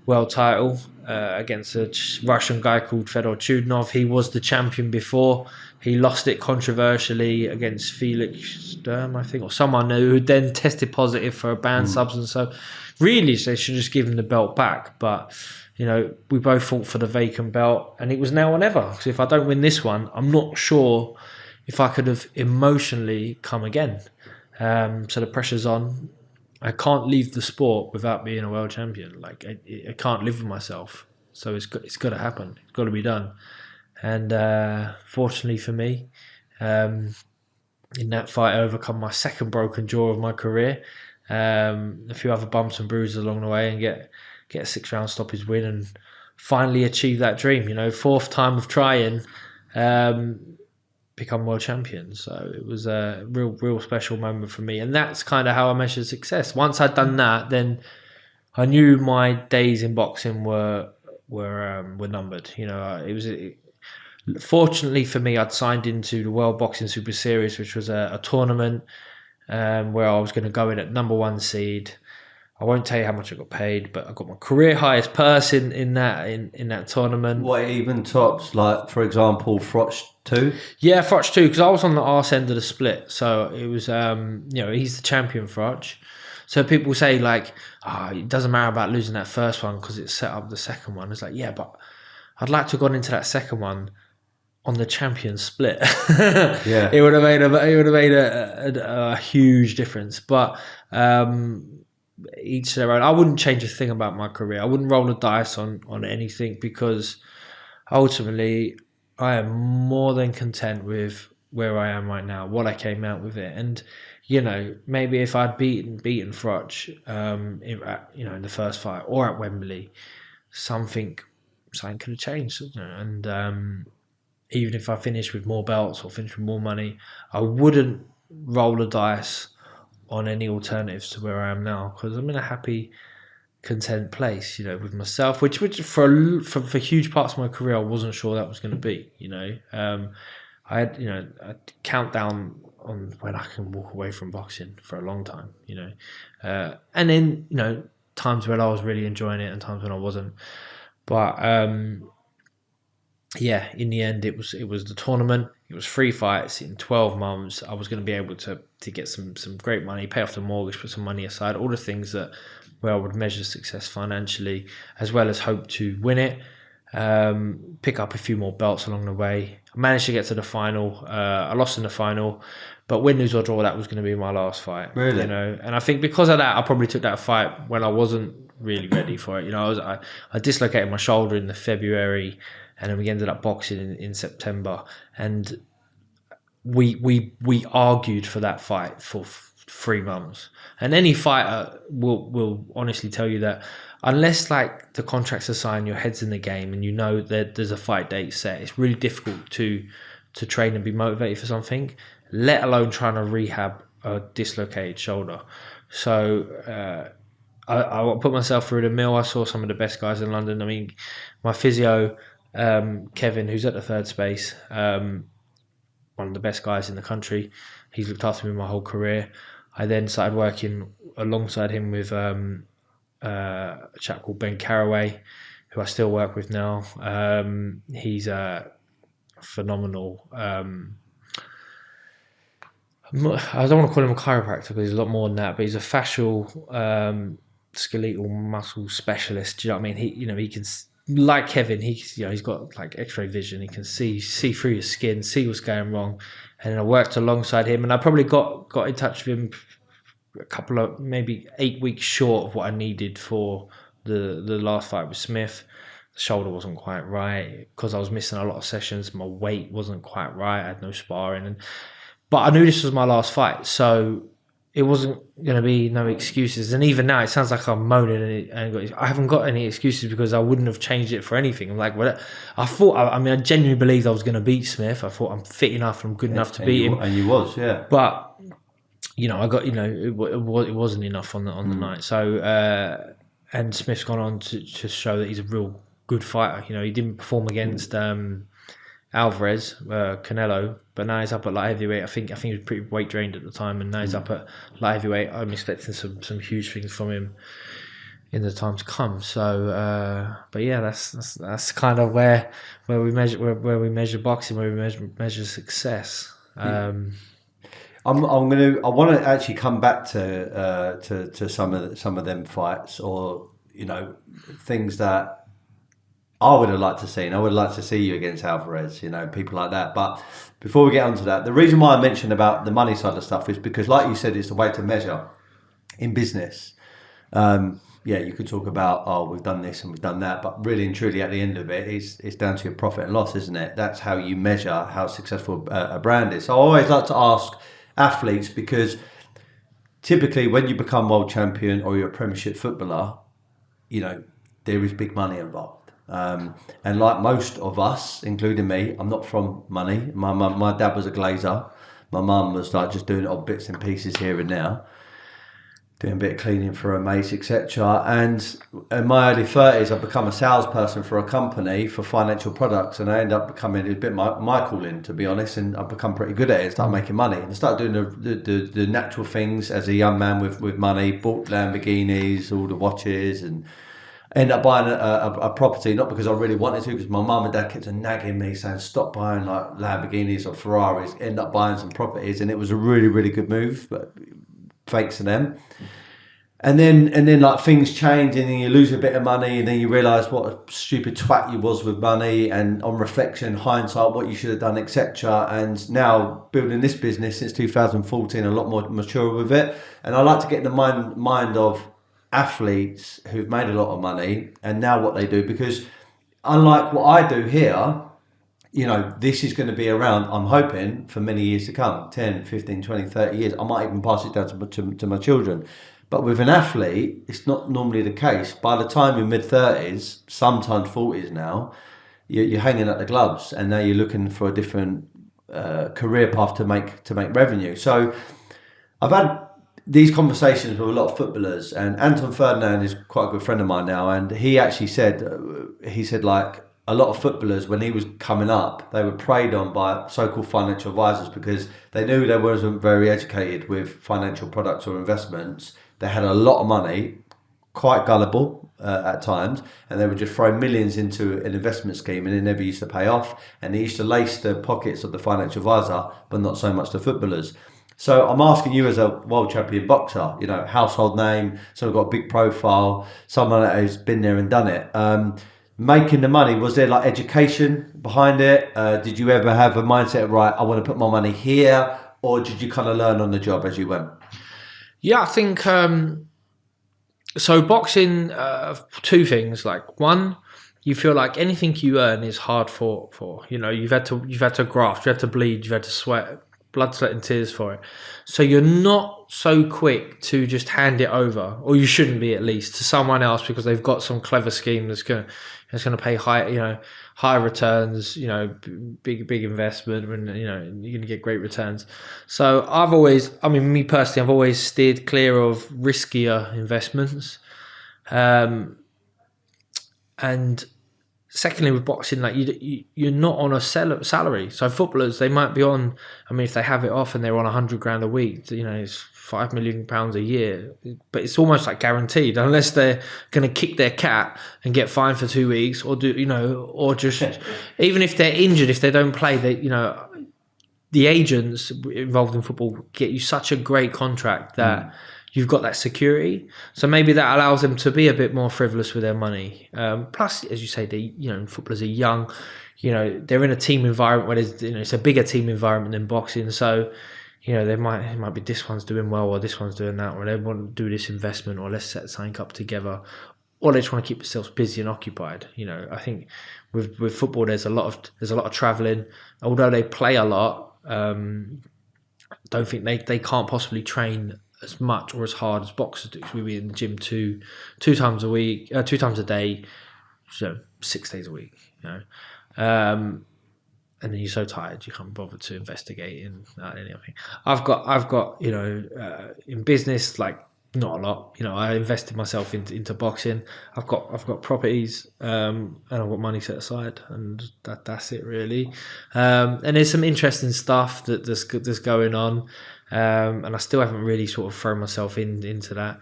A: world title against a Russian guy called Fedor Chudinov. He was the champion before. He lost it controversially against Felix Sturm, I think, or someone who then tested positive for a banned substance. So really, they should just give him the belt back. But, we both fought for the vacant belt, and it was now or never. Because if I don't win this one, I'm not sure if I could have emotionally come again. So the pressure's on. I can't leave the sport without being a world champion. Like I can't live with myself. So it's got to happen. It's got to be done. And fortunately for me, in that fight, I overcome my second broken jaw of my career. A few other bumps and bruises along the way, and get a 6-round stoppage win, and finally achieve that dream. You know, 4th time of trying, become world champion. So it was a real special moment for me, and that's kind of how I measured success. Once I'd done that, then I knew my days in boxing were numbered. You know, fortunately for me, I'd signed into the World Boxing Super Series, which was a tournament where I was going to go in at #1 seed. I won't tell you how much I got paid, but I got my career highest purse in that tournament.
B: What, even tops, like, for example, Froch 2?
A: Yeah, Froch 2, because I was on the arse end of the split. So it was, he's the champion, Froch. So people say, like, it doesn't matter about losing that first one because it set up the second one. It's like, yeah, but I'd like to have gone into that second one on the champion split.
B: Yeah,
A: it would have made a huge difference. But each their own. I wouldn't change a thing about my career. I wouldn't roll the dice on anything, because ultimately I am more than content with where I am right now, what I came out with it. And you know, maybe if I'd beaten Froch, in the first fight or at Wembley, something could have changed. And even if I finished with more belts or finished with more money, I wouldn't roll the dice on any alternatives to where I am now, because I'm in a happy, content place, you know, with myself, which for huge parts of my career I wasn't sure that was going to be. You know, I had a countdown on when I can walk away from boxing for a long time. You know, and then times when I was really enjoying it and times when I wasn't. But yeah, in the end, it was the tournament. It was 3 fights in 12 months. I was going to be able to get some great money, pay off the mortgage, put some money aside, all the things where I would measure success financially, as well as hope to win it, pick up a few more belts along the way. I managed to get to the final. I lost in the final, but win, lose or draw, that was going to be my last fight.
B: Really?
A: You know, and I think because of that, I probably took that fight when I wasn't really ready for it. You know, I dislocated my shoulder in the February, and then we ended up boxing in September, and we argued for that fight for 3 months. And any fighter will honestly tell you that unless like the contracts are signed, your head's in the game, and you know that there's a fight date set, it's really difficult to train and be motivated for something, let alone trying to rehab a dislocated shoulder. So I put myself through the mill. I saw some of the best guys in London. I mean, my physio, Kevin, who's at the third space, one of the best guys in the country. He's looked after me my whole career. I then started working alongside him with a chap called Ben Carraway, who I still work with now. He's phenomenal. I don't want to call him a chiropractor because he's a lot more than that, but he's a fascial, skeletal muscle specialist. Do you know what I mean? He can, like Kevin, he's got like X-ray vision. He can see through your skin, see what's going wrong. And then I worked alongside him, and I probably got in touch with him a couple of, maybe 8 weeks short of what I needed for the last fight with Smith. The shoulder wasn't quite right because I was missing a lot of sessions. My weight wasn't quite right. I had no sparring, but I knew this was my last fight, so it wasn't going to be no excuses. And even now, it sounds like I'm moaning, and I haven't got any excuses because I wouldn't have changed it for anything. I'm like, well, I genuinely believed I was going to beat Smith. I thought I'm fit enough, I'm good enough to beat him.
B: And you was, yeah.
A: But, I got, it wasn't enough on the night. So, and Smith's gone on to show that he's a real good fighter. He didn't perform against Alvarez, Canelo, but now he's up at light heavyweight. I think he was pretty weight drained at the time, and now he's up at light heavyweight. I'm expecting some huge things from him in the time to come. So, but yeah, that's kind of where we measure boxing, where we measure success. I
B: want to actually come back to some of them fights, or things that I would have liked to see, and I would like to see you against Alvarez, people like that. But before we get onto that, the reason why I mentioned about the money side of stuff is because, like you said, it's the way to measure. in business. Yeah, you could talk about, oh, we've done this and we've done that, but really and truly at the end of it, it's down to your profit and loss, isn't it? That's how you measure how successful a brand is. So I always like to ask athletes, because typically when you become world champion or you're a premiership footballer, you know, there is big money involved. And like most of us, including me, I'm not from money. My dad was a glazer. My mum was like just doing odd bits and pieces here and now, doing a bit of cleaning for her mates, etc. And in my early 30s, I've become a salesperson for a company for financial products, and I ended up becoming a bit my calling, to be honest, and I've become pretty good at it, started making money. And I started doing the natural things as a young man with money, bought Lamborghinis, all the watches, and ended up buying a property, not because I really wanted to, because my mum and dad kept nagging me saying, stop buying like Lamborghinis or Ferraris, end up buying some properties, and it was a really, really good move, but thanks to them. And then like things change, and then you lose a bit of money, and then you realise what a stupid twat you was with money, and on reflection, hindsight, what you should have done, etc. And now building this business since 2014, a lot more mature with it. And I like to get in the mind of athletes who've made a lot of money and now what they do, because unlike what I do here, you know, this is going to be around, I'm hoping, for many years to come, 10, 15, 20, 30 years. I might even pass it down to my children. But with an athlete, it's not normally the case. By the time you're mid-30s, sometimes 40s now, you're hanging at the gloves, and now you're looking for a different career path to make revenue. So I've had these conversations with a lot of footballers, and Anton Ferdinand is quite a good friend of mine now, and he actually said, like, a lot of footballers, when he was coming up, they were preyed on by so-called financial advisors because they knew they wasn't very educated with financial products or investments. They had a lot of money, quite gullible at times, and they would just throw millions into an investment scheme, and it never used to pay off, and they used to lace the pockets of the financial advisor, but not so much the footballers. So I'm asking you, as a world champion boxer, you know, household name, someone got a big profile, someone that has been there and done it. Making the money, was there like education behind it? Did you ever have a mindset of, right, I want to put my money here, or did you kind of learn on the job as you went?
A: Yeah, I think so. Boxing, two things. Like, one, you feel like anything you earn is hard fought for. You know, you've had to graft, you had to bleed, you've had to sweat, blood, sweat, and tears for it. So you're not so quick to just hand it over, or you shouldn't be, at least, to someone else because they've got some clever scheme that's going to pay high returns, you know, big investment, and you know you're going to get great returns. So me personally, I've always steered clear of riskier investments, and secondly, with boxing, like you're not on a salary. So footballers, they might be on, I mean, if they have it off and they're on 100 grand a week, you know, it's £5 million a year. But it's almost like guaranteed, unless they're going to kick their cat and get fined for 2 weeks, or or just even if they're injured, if they don't play, the agents involved in football get you such a great contract that you've got that security. So maybe that allows them to be a bit more frivolous with their money. Plus, as you say, footballers are young. You know, they're in a team environment where it's a bigger team environment than boxing. So, you know, it might be this one's doing well, or this one's doing that, or they want to do this investment, or let's set something up together, or they just want to keep themselves busy and occupied. You know, I think with football, there's a lot of travelling. Although they play a lot, don't think they can't possibly train as much or as hard as boxers do. We'll be in the gym two times a day, so 6 days a week. You know, and then you're so tired you can't bother to investigate in anything. I've got in business, like, not a lot. You know, I invested myself into boxing. I've got properties, and I've got money set aside, and that's it really. And there's some interesting stuff that's going on, and I still haven't really sort of thrown myself into that.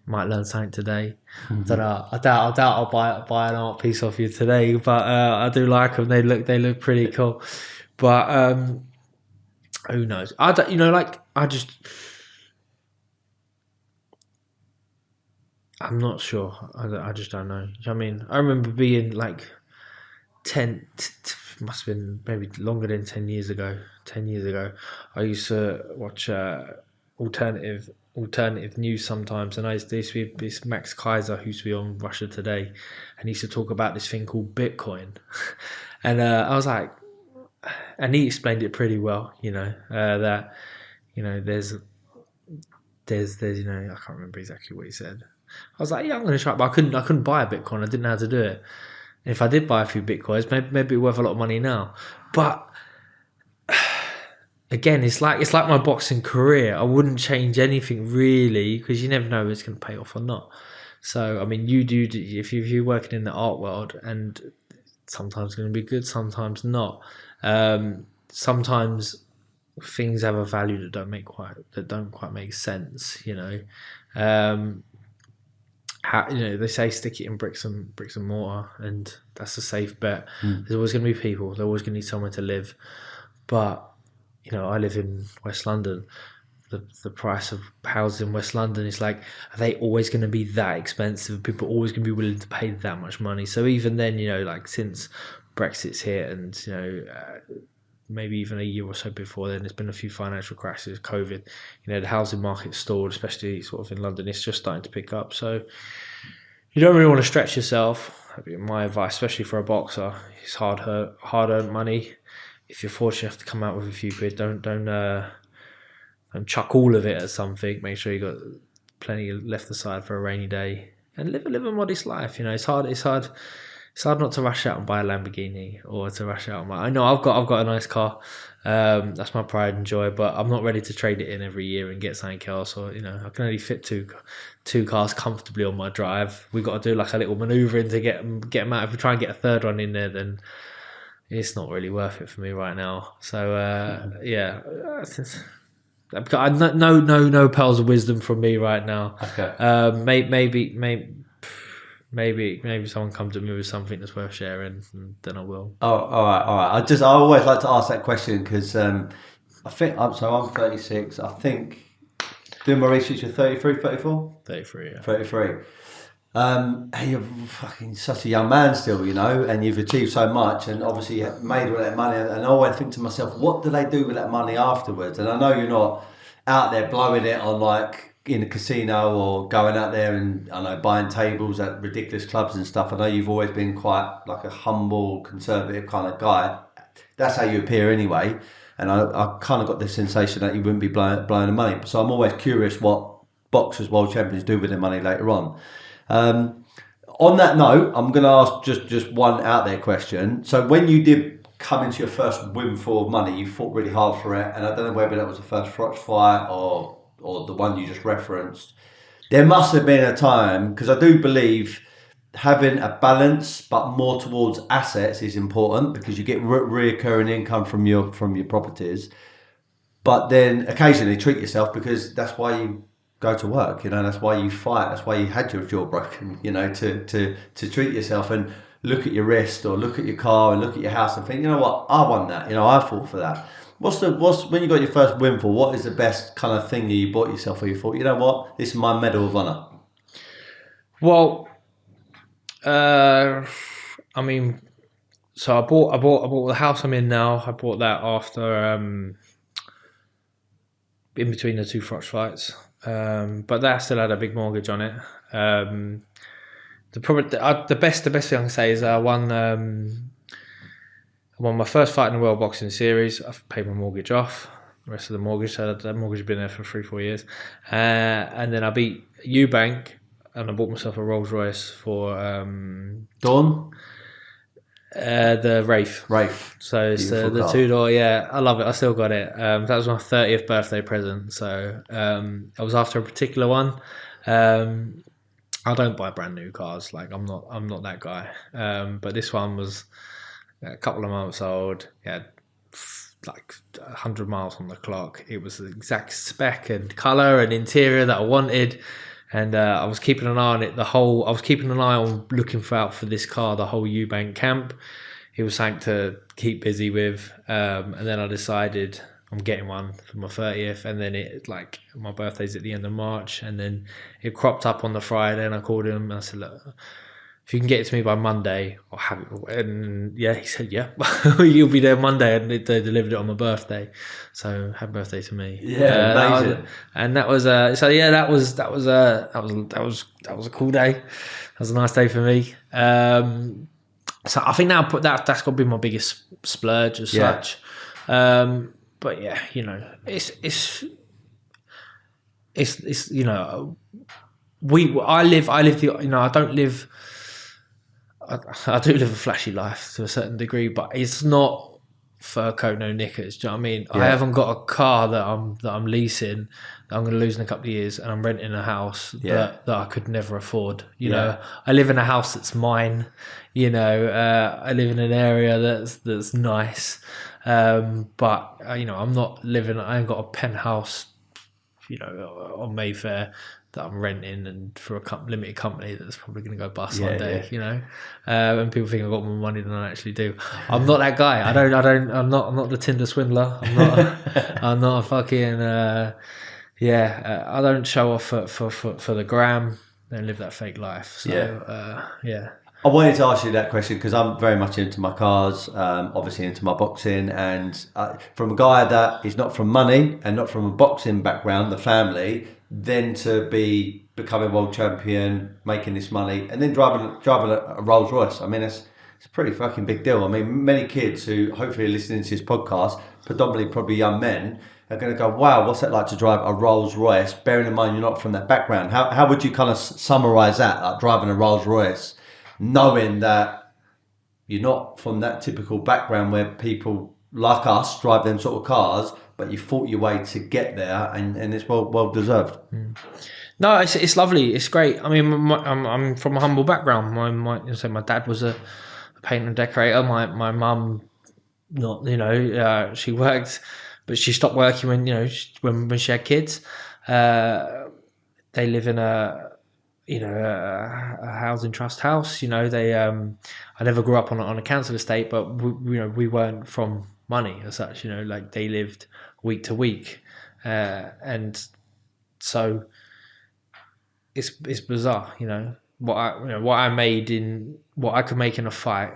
A: Might learn something today. I doubt I'll buy an art piece off you today, but I do like them. They look pretty cool. But who knows? I'm not sure. I just don't know. I mean, I remember being like 10, must have been maybe longer than 10 years ago. 10 years ago, I used to watch alternative news sometimes, and there used to be this Max Kaiser who used to be on Russia Today, and he used to talk about this thing called Bitcoin, and I was like, and he explained it pretty well, that there's I can't remember exactly what he said. I was like, yeah, I'm going to try, but I couldn't buy a Bitcoin. I didn't know how to do it. And if I did buy a few Bitcoins, maybe it's worth a lot of money now. But again, it's like my boxing career. I wouldn't change anything really, because you never know if it's going to pay off or not. So I mean, if you're working in the art world, and sometimes it's going to be good, sometimes not. Sometimes things have a value that don't quite make sense. They say stick it in bricks and mortar, and that's a safe bet. There's always going to be people. They're always going to need somewhere to live. But I live in West London. The price of houses in West London is like, are they always going to be that expensive? Are people always going to be willing to pay that much money? So even then, like since Brexit's hit, and maybe even a year or so before then, there's been a few financial crashes, COVID. The housing market stalled, especially sort of in London. It's just starting to pick up. So you don't really want to stretch yourself. My advice, especially for a boxer, is hard-earned money. If you're fortunate enough to come out with a few quid, don't chuck all of it at something. Make sure you got plenty left aside for a rainy day, and live a modest life. It's hard not to rush out and buy a Lamborghini, or to rush out and buy. I know I've got a nice car. That's my pride and joy, but I'm not ready to trade it in every year and get something else. Or I can only fit two cars comfortably on my drive. We've got to do like a little manoeuvring to get them out. If we try and get a third one in there, then it's not really worth it for me right now. So yeah. No pearls of wisdom from me right now.
B: Okay.
A: Maybe someone comes to me with something that's worth sharing, and then I will.
B: Oh, all right. I always like to ask that question because I think I'm 36. I think doing my research, you're 33, 34?
A: 33, yeah.
B: 33. You're fucking such a young man still, and you've achieved so much, and obviously you have made all that money. And I always think to myself, what do they do with that money afterwards? And I know you're not out there blowing it on like in a casino or going out there and buying tables at ridiculous clubs and stuff. I know you've always been quite like a humble, conservative kind of guy. That's how you appear anyway. And I kind of got this sensation that you wouldn't be blowing the money. So I'm always curious what boxers, world champions do with their money later on. On that note, I'm going to ask just one out there question. So when you did come into your first windfall of money, you fought really hard for it. And I don't know whether that was the first Froch fight or the one you just referenced. There must have been a time, because I do believe having a balance but more towards assets is important, because you get reoccurring income from your properties. But then occasionally treat yourself, because that's why you go to work, that's why you fight, that's why you had your jaw broken, to treat yourself and look at your wrist or look at your car and look at your house and think, you know what, I won that, I fought for that. What's when you got your first windfall, what is the best kind of thing that you bought yourself, where you thought, you know what, this is my Medal of Honor?
A: Well, I mean, so I bought the house I'm in now. I bought that after in between the two Froch fights, but that still had a big mortgage on it. The best thing I can say is I won my first fight in the World Boxing Series. I've paid my mortgage off. The rest of the mortgage, so that mortgage has been there for 3-4 years. And then I beat Eubank, and I bought myself a Rolls Royce for
B: Dawn?
A: The Wraith. So it's the two-door. Yeah, I love it. I still got it. That was my 30th birthday present. So I was after a particular one. I don't buy brand new cars. Like I'm not that guy. But this one was a couple of months old. It had like 100 miles on the clock. It was the exact spec and colour and interior that I wanted. And I was keeping an eye on it. I was keeping an eye on looking out for this car the whole Eubank camp. It was something to keep busy with. And then I decided I'm getting one for my 30th. And then my birthday's at the end of March. And then it cropped up on the Friday, and I called him and I said, look, if you can get it to me by Monday, I'll have it. And yeah, he said, yeah, you'll be there Monday, and they delivered it on my birthday. So happy birthday to me.
B: Yeah, amazing.
A: That was a cool day. That was a nice day for me. So I think now that's got to be my biggest splurge as such. But yeah, you know, it's you know, I don't live. I do live a flashy life to a certain degree, but it's not fur coat, no knickers. Do you know what I mean? I haven't got a car that I'm leasing that I'm going to lose in a couple of years, and I'm renting a house that I could never afford. You know, I live in a house that's mine. You know, I live in an area that's nice, but you know, I'm not living. I ain't got a penthouse, you know, on Mayfair that I'm renting and for a limited company that's probably going to go bust one day, you know. And people think I've got more money than I actually do. I'm not that guy. I'm not the Tinder swindler. I'm not a fucking I don't show off for the gram and live that fake life. So
B: I wanted to ask you that question because I'm very much into my cars, obviously into my boxing, and from a guy that is not from money and not from a boxing background, the family, then to be becoming world champion, making this money, and then driving a Rolls Royce. I mean, it's a pretty fucking big deal. I mean, many kids who hopefully are listening to this podcast, predominantly probably young men, are going to go, wow, what's it like to drive a Rolls Royce? Bearing in mind you're not from that background. How would you kind of summarise that, like driving a Rolls Royce, knowing that you're not from that typical background where people like us drive them sort of cars, but you fought your way to get there, and it's well deserved.
A: No, it's lovely. It's great. I mean, I'm from a humble background. My dad was a painter and decorator. My mum, not, you know, she worked, but she stopped working when, you know, when she had kids. They live in a housing trust house. You know, I never grew up on a council estate, but we weren't from money as such. You know, like they lived week to week, and so it's bizarre. You know, what I could make in a fight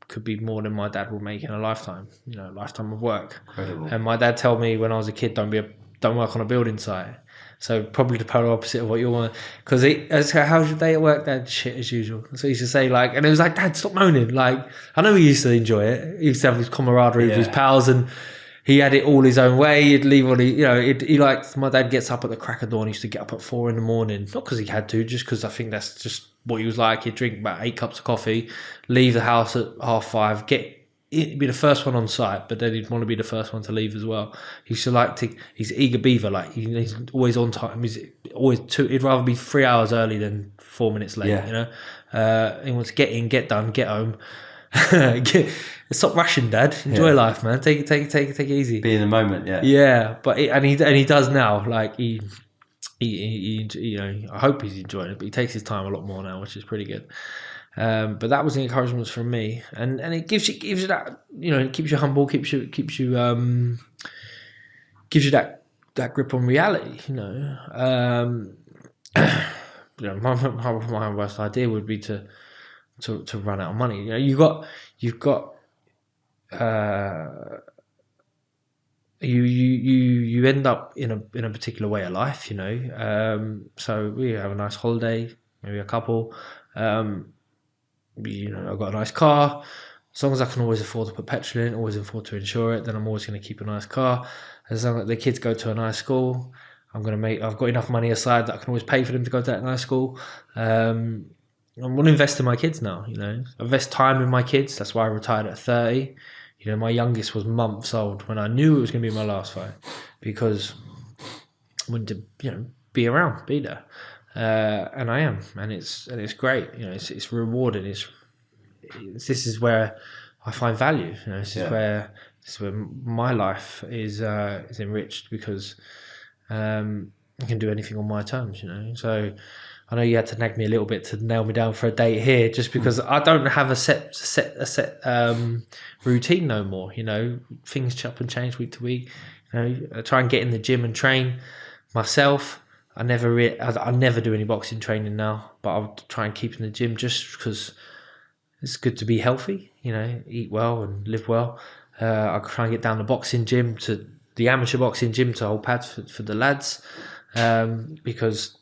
A: could be more than my dad will make in a lifetime. You know, a lifetime of work.
B: Incredible. And
A: my dad told me when I was a kid, don't work on a building site. So probably the polar opposite of what you want. Because how's your day at work? Dad, shit as usual. So he used to say, like, and it was like, Dad, stop moaning. Like, I know he used to enjoy it. He used to have his camaraderie with his pals, and he had it all his own way. He'd leave on, he liked, my dad gets up at the crack of dawn. He used to get up at 4 a.m. Not because he had to, just because I think that's just what he was like. He'd drink about 8 cups of coffee, leave the house at 5:30, he'd be the first one on site, but then he'd want to be the first one to leave as well. He used to like to, he's eager beaver, like he's always on time. He's always he'd rather be 3 hours early than 4 minutes late, you know. He wants to get in, get done, get home. Stop rushing, Dad. Enjoy life, man. Take it easy.
B: Be in the moment,
A: but he does now. Like he you know, I hope he's enjoying it, but he takes his time a lot more now, which is pretty good. But that was the encouragement from me, and it gives you that, you know, it keeps you humble, gives you that grip on reality, you know. You know, my worst idea would be to run out of money. You know, you've got you end up in a particular way of life, you know. So we have a nice holiday, maybe a couple. You know, I've got a nice car. As long as I can always afford to put petrol in, always afford to insure it, then I'm always going to keep a nice car. As long as the kids go to a nice school, I've got enough money aside that I can always pay for them to go to that nice school. I want to invest in my kids now, you know. Invest time in my kids. That's why I retired at 30. You know, my youngest was months old when I knew it was going to be my last fight, because I wanted to, you know, be around, be there. And I am, and it's great. You know, it's rewarding. This is where I find value. You know, this is where my life is enriched, because I can do anything on my terms. You know, so I know you had to nag me a little bit to nail me down for a date here, just because I don't have a set routine no more. You know, things chop and change week to week. You know, I try and get in the gym and train myself. I never do any boxing training now, but I'll try and keep in the gym just because it's good to be healthy, eat well and live well. I'll try and get down the boxing gym, to the amateur boxing gym, to hold pads for the lads, because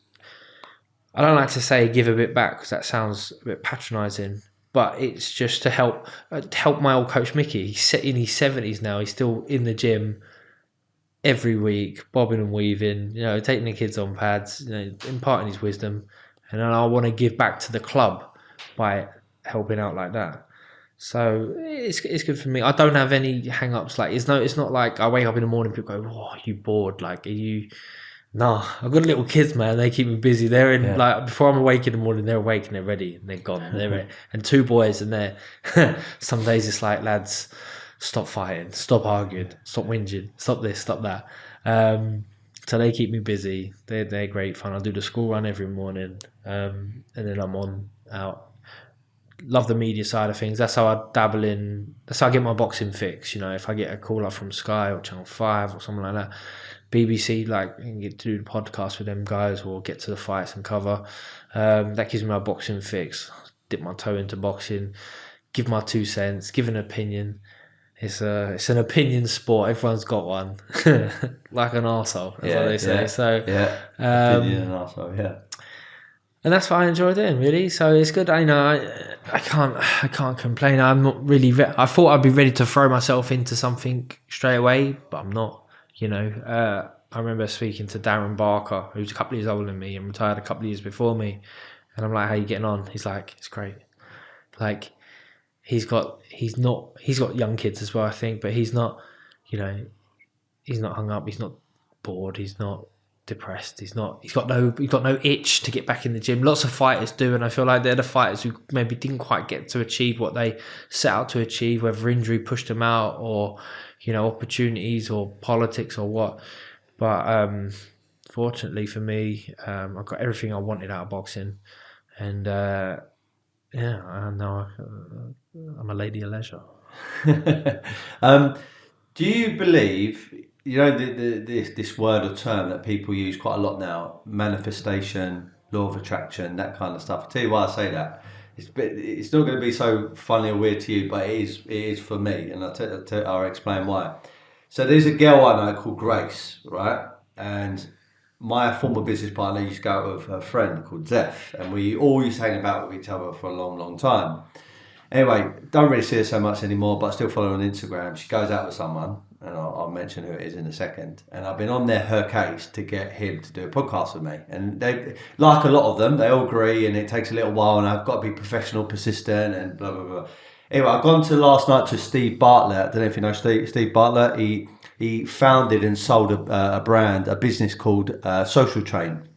A: I don't like to say give a bit back because that sounds a bit patronising, but it's just to help my old coach Mickey. He's in his 70s now. He's still in the gym every week, bobbing and weaving, taking the kids on pads, imparting his wisdom. And then I want to give back to the club by helping out like that. So it's good for me. I don't have any hang-ups. Like it's not like I wake up in the morning and people go, "Oh, are you bored? Like, are you?" No, I've got little kids, man. They keep me busy. They're in like before I'm awake in the morning. They're awake and they're ready and they're gone. They're ready. And 2 boys, and they're some days it's like, lads, stop fighting, stop arguing, stop whinging, stop this, stop that. So they keep me busy. They're great fun. I do the school run every morning, and then I'm out. Love the media side of things. That's how I dabble in. That's how I get my boxing fix. If I get a call up from Sky or Channel 5 or something like that, BBC, like, I can get to do the podcast with them guys or get to the fights and cover. That gives me my boxing fix. Dip my toe into boxing, give my 2 cents, give an opinion. It's an opinion sport. Everyone's got one, like an arsehole. That's what they say. So
B: opinion and arsehole. Yeah.
A: And that's what I enjoy doing, really. So it's good. I can't complain. I'm not really. I thought I'd be ready to throw myself into something straight away, but I'm not. I remember speaking to Darren Barker, who's a couple of years older than me and retired a couple of years before me, and I'm like, "How you getting on?" He's like, "It's great." Like, he's got young kids as well, I think, but he's not. He's not hung up. He's not bored. He's not depressed. He's got no itch to get back in the gym. Lots of fighters do, and I feel like they're the fighters who maybe didn't quite get to achieve what they set out to achieve, whether injury pushed them out or opportunities or politics or what. But fortunately for me, I got everything I wanted out of boxing, and I know I'm a lady of leisure.
B: Do you believe, this word or term that people use quite a lot now, manifestation, law of attraction, that kind of stuff? I'll tell you why I say that. It's not going to be so funny or weird to you, but it is for me, and I'll explain why. So there's a girl I know called Grace, right? And my former business partner used to go out with a friend called Zeph, and we all used to hang about with each other for a long, long time. Anyway, don't really see her so much anymore, but I still follow her on Instagram. She goes out with someone, and I'll mention who it is in a second. And I've been on her case to get him to do a podcast with me. And they, like a lot of them, they all agree, and it takes a little while, and I've got to be professional, persistent, and blah, blah, blah. Anyway, I've gone to last night to Steve Bartlett. I don't know if you know Steve Bartlett. He founded and sold a business called Social Train.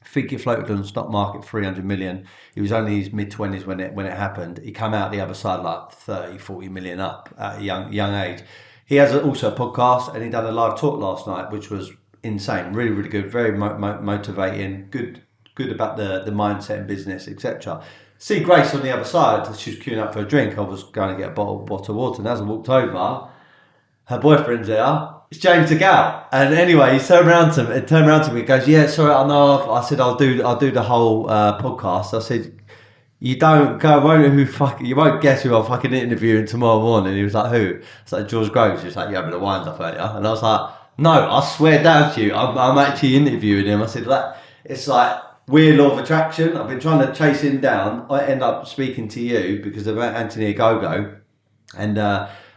B: I think it floated on the stock market 300 million. He was only in his mid-20s when it happened. He came out the other side like 30, 40 million up at a young age. He has also a podcast, and he done a live talk last night, which was insane. Really, really good. Very motivating. Good about the mindset and business, etc. See Grace on the other side. She was queuing up for a drink. I was going to get a bottle of water, and as I walked over, her boyfriend's there. It's James DeGale. And anyway, he turned around to me and goes, "Yeah, sorry, I know." I said, I'll do the whole podcast. I said, "You don't go, you won't guess who I'm fucking interviewing tomorrow morning." He was like, "Who?" It's like, "George Groves." He was like, "You're having a wind up, aren't you?" And I was like, "No, I swear down to you, I'm actually interviewing him." I said, "It's like weird law of attraction. I've been trying to chase him down. I end up speaking to you because of Anthony Agogo." And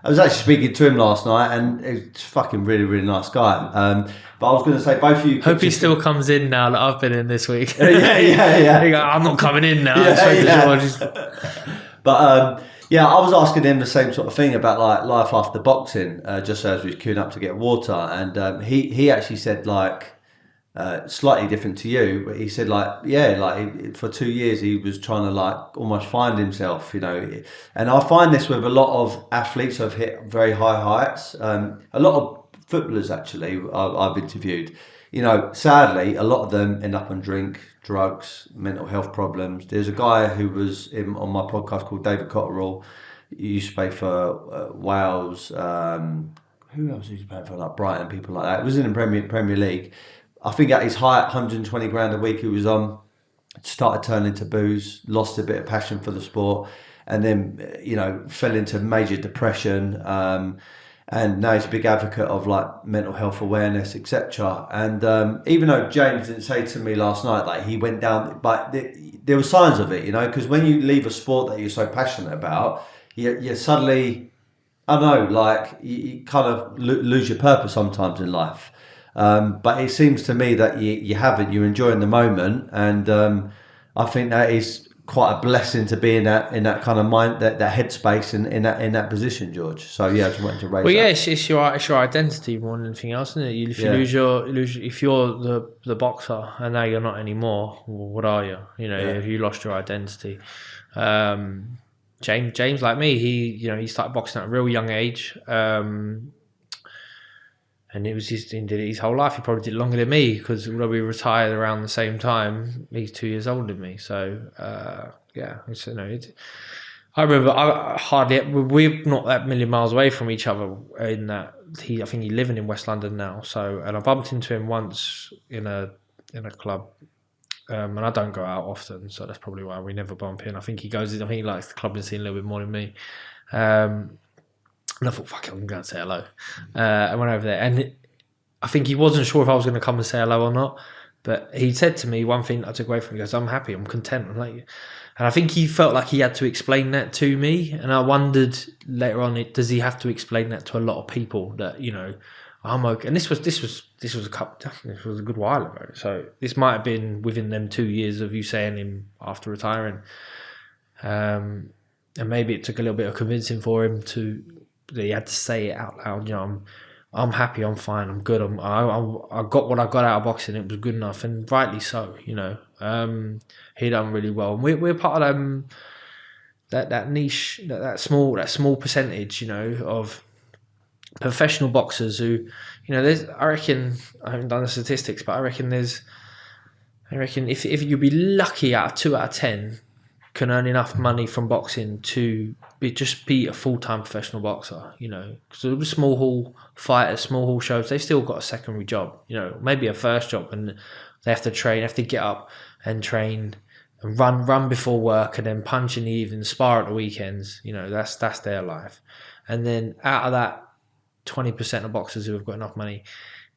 B: I was actually speaking to him last night, and he's fucking really, really nice guy. But I was going to say, both of you...
A: Hope he still comes in now that I've been in this week.
B: Yeah.
A: He go, "I'm not coming in now."
B: But I was asking him the same sort of thing about like life after boxing, just as we was queuing up to get water. And he actually said slightly different to you, but he said for 2 years he was trying to almost find himself, and I find this with a lot of athletes who have hit very high heights, a lot of footballers actually I've interviewed, sadly a lot of them end up on drink, drugs, mental health problems. There's a guy who was on my podcast called David Cotterill. He used to play for Wales, who else used to play for Brighton, people like that. It was in the Premier League. I think at his height, 120 grand a week he was on, started turning to booze, lost a bit of passion for the sport, and then, you know, fell into major depression. And now he's a big advocate of like mental health awareness, etc. And even though James didn't say to me last night that he went down, but there were signs of it, you know, because when you leave a sport that you're so passionate about, you suddenly, I don't know, like you kind of lose your purpose sometimes in life. But it seems to me that you haven't. You're enjoying the moment, and I think that is quite a blessing to be in that kind of mind, that headspace, in that position, George. So yeah, I just wanted to raise.
A: Well,
B: that.
A: yeah, it's your identity more than anything else, isn't it? If you lose if you're the boxer and now you're not anymore, well, what are you? You know, if you lost your identity. James, like me, he started boxing at a real young age. And it was he did it his whole life. He probably did it longer than me, because although we retired around the same time, he's 2 years older than me. So it's, you know, I remember we're not that million miles away from each other. In that I think he's living in West London now. So, and I bumped into him once in a club, and I don't go out often, so that's probably why we never bump in. I think he goes in. I think he likes the clubbing scene a little bit more than me. And I thought, fuck it, I'm going to say hello. I went over there, and I think he wasn't sure if I was going to come and say hello or not. But he said to me one thing I took away from him. He goes, "I'm happy, I'm content." I'm like, and I think he felt like he had to explain that to me. And I wondered later on, does he have to explain that to a lot of people that, you know, I'm okay? And this was a good while ago. So this might have been within them 2 years of you saying him after retiring. And maybe it took a little bit of convincing for him that he had to say it out loud. You know, I'm happy, I'm fine, I'm good. I got what I got out of boxing. It was good enough, and rightly so. You know, he done really well. And we're part of that niche, that small percentage, you know, of professional boxers who, you know, I reckon I haven't done the statistics, but I reckon if you'd be lucky, out of 2 out of 10 can earn enough money from boxing to be a full-time professional boxer, you know, because the small hall fighters, small hall shows, they've still got a secondary job, you know, maybe a first job, and they have to train, have to get up and train and run before work, and then punch in the evening, spar at the weekends, you know, that's their life. And then out of that 20% of boxers who have got enough money,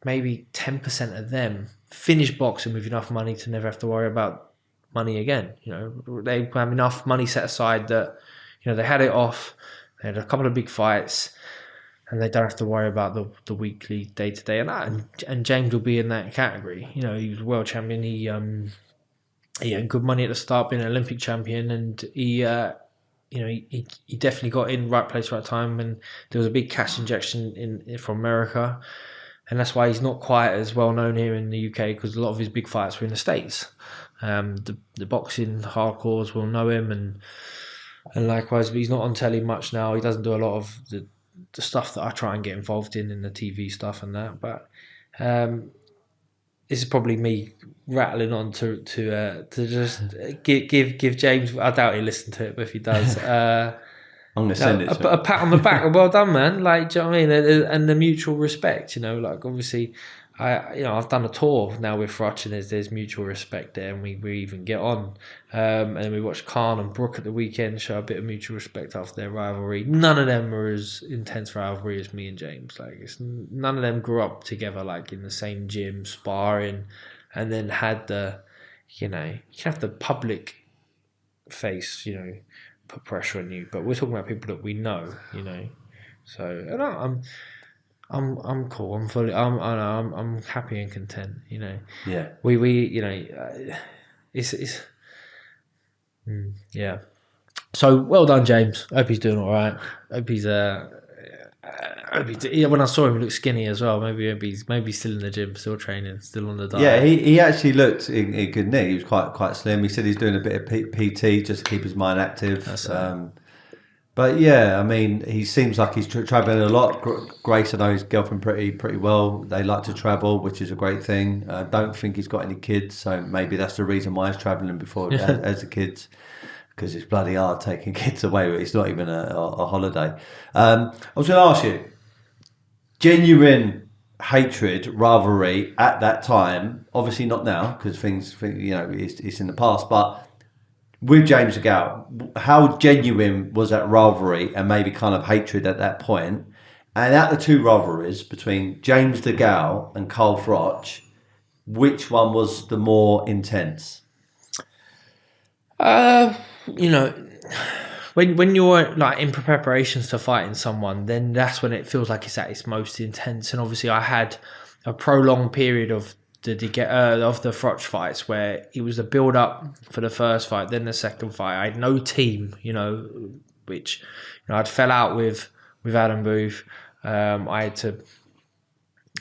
A: maybe 10% of them finish boxing with enough money to never have to worry about money again. You know, they have enough money set aside that, you know, they had it off, they had a couple of big fights, and they don't have to worry about the weekly, day-to-day and that. And James will be in that category. You know, he was world champion. He had good money at the start, being an Olympic champion, and he definitely got in right place, right time. And there was a big cash injection from America, and that's why he's not quite as well known here in the UK, because a lot of his big fights were in the States. The boxing hardcores will know him, and likewise, but he's not on telly much now. He doesn't do a lot of the stuff that I try and get involved in the TV stuff and that. But this is probably me rattling on to just give James. I doubt he listened to it, but if he does, I'm
B: gonna send it.
A: A pat on the back. Well done, man. Like, do you know what I mean? And the mutual respect. You know, like obviously, I've done a tour now with Frotch, and there's mutual respect there, and we even get on. And then we watched Khan and Brooke at the weekend, show a bit of mutual respect after their rivalry. None of them are as intense rivalry as me and James. Like, none of them grew up together, like in the same gym, sparring, and then had you can have the public face, you know, put pressure on you. But we're talking about people that we know, you know. So I'm cool. I'm happy and content. You know.
B: Yeah.
A: We you know, yeah. So well done, James. Hope he's doing all right. Hope he's when I saw him, he looked skinny as well. Maybe he's still in the gym, still training, still on the diet.
B: Yeah, he actually looked in good nick. He was quite slim. He said he's doing a bit of PT just to keep his mind active. But yeah, I mean, he seems like he's travelling a lot. Grace, I know his girlfriend pretty well. They like to travel, which is a great thing. I don't think he's got any kids, so maybe that's the reason why he's travelling before as the kids, because it's bloody hard taking kids away. It's not even a holiday. I was going to ask you, genuine hatred, rivalry at that time? Obviously not now, because things, it's in the past. But with James DeGale, how genuine was that rivalry and maybe kind of hatred at that point? And at the two rivalries between James DeGale and Carl Froch, which one was the more intense?
A: When you're like in preparations to fighting someone, then that's when it feels like it's at its most intense. And obviously, I had a prolonged period of the Froch fights where it was a build up for the first fight, then the second fight. I had no team, which I'd fell out with Adam Booth. I had to,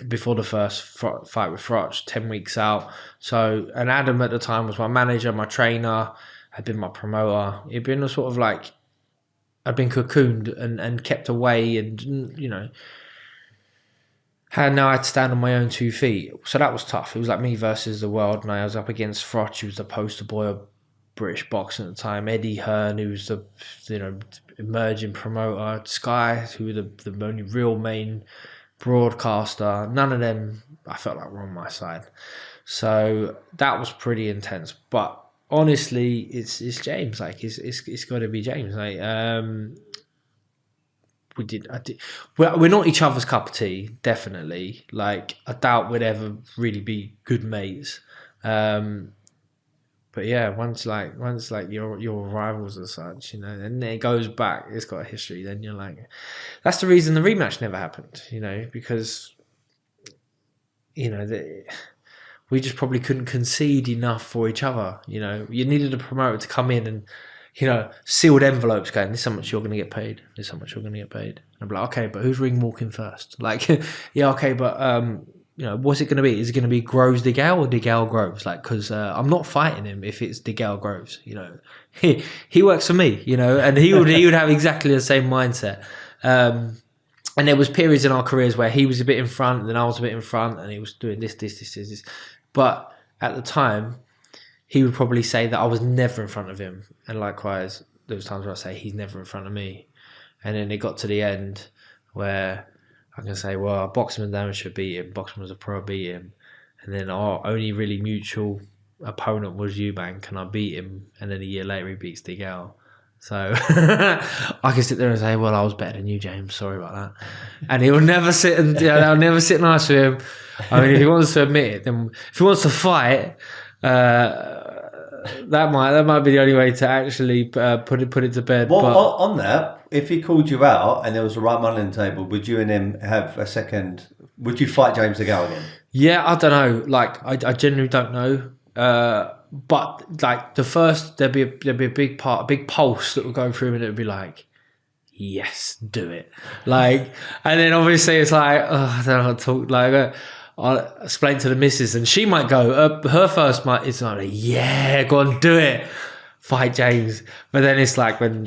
A: before the first fight with Froch, 10 weeks out. So, and Adam at the time was my manager, my trainer, had been my promoter. It'd been a sort of like, I'd been cocooned and kept away, and now I had to stand on my own 2 feet. So that was tough. It was like me versus the world, and I was up against Froch, who was the poster boy of British boxing at the time. Eddie Hearn, who was the emerging promoter. Sky, who were the only real main broadcaster. None of them I felt like were on my side. So that was pretty intense. But honestly, it's James. Like it's got to be James. Like we're not each other's cup of tea, definitely. Like I doubt we'd ever really be good mates. But yeah, once your rivals as such, and it goes back. It's got a history. Then you're like, that's the reason the rematch never happened. Because we just probably couldn't concede enough for each other. You needed a promoter to come in and, sealed envelopes going, this is how much you're going to get paid. This is how much you're going to get paid. And I'm like, okay, but who's ring walking first? Like, yeah, okay, but, what's it going to be? Is it going to be Groves DeGale or DeGale Groves? Like, because I'm not fighting him if it's DeGale Groves. He works for me, and he would have exactly the same mindset. And there was periods in our careers where he was a bit in front, and then I was a bit in front, and he was doing this. But at the time, he would probably say that I was never in front of him. And likewise, there was times where I say he's never in front of me. And then it got to the end where I can say, well, Boxman Damage should beat him. Boxman was a pro, beat him. And then our only really mutual opponent was Eubank, and I beat him. And then a year later, he beats DeGale. So I can sit there and say, well, I was better than you, James. Sorry about that. And he will never sit and I'll never sit nice with him. I mean, if he wants to admit it, then if he wants to fight, that might be the only way to actually put it to bed.
B: Well, on that, if he called you out and there was a right money on the table, would you and him have a second? Would you fight James DeGale again?
A: Yeah, I don't know. Like, I genuinely don't know. But like the first, there'd be a big pulse that would go through him, and it would be like, yes, do it. Like, and then obviously it's like, I don't know how to talk. Like, I'll explain to the missus, and she might go. Her first might is like, yeah, go on, do it, fight James. But then it's like when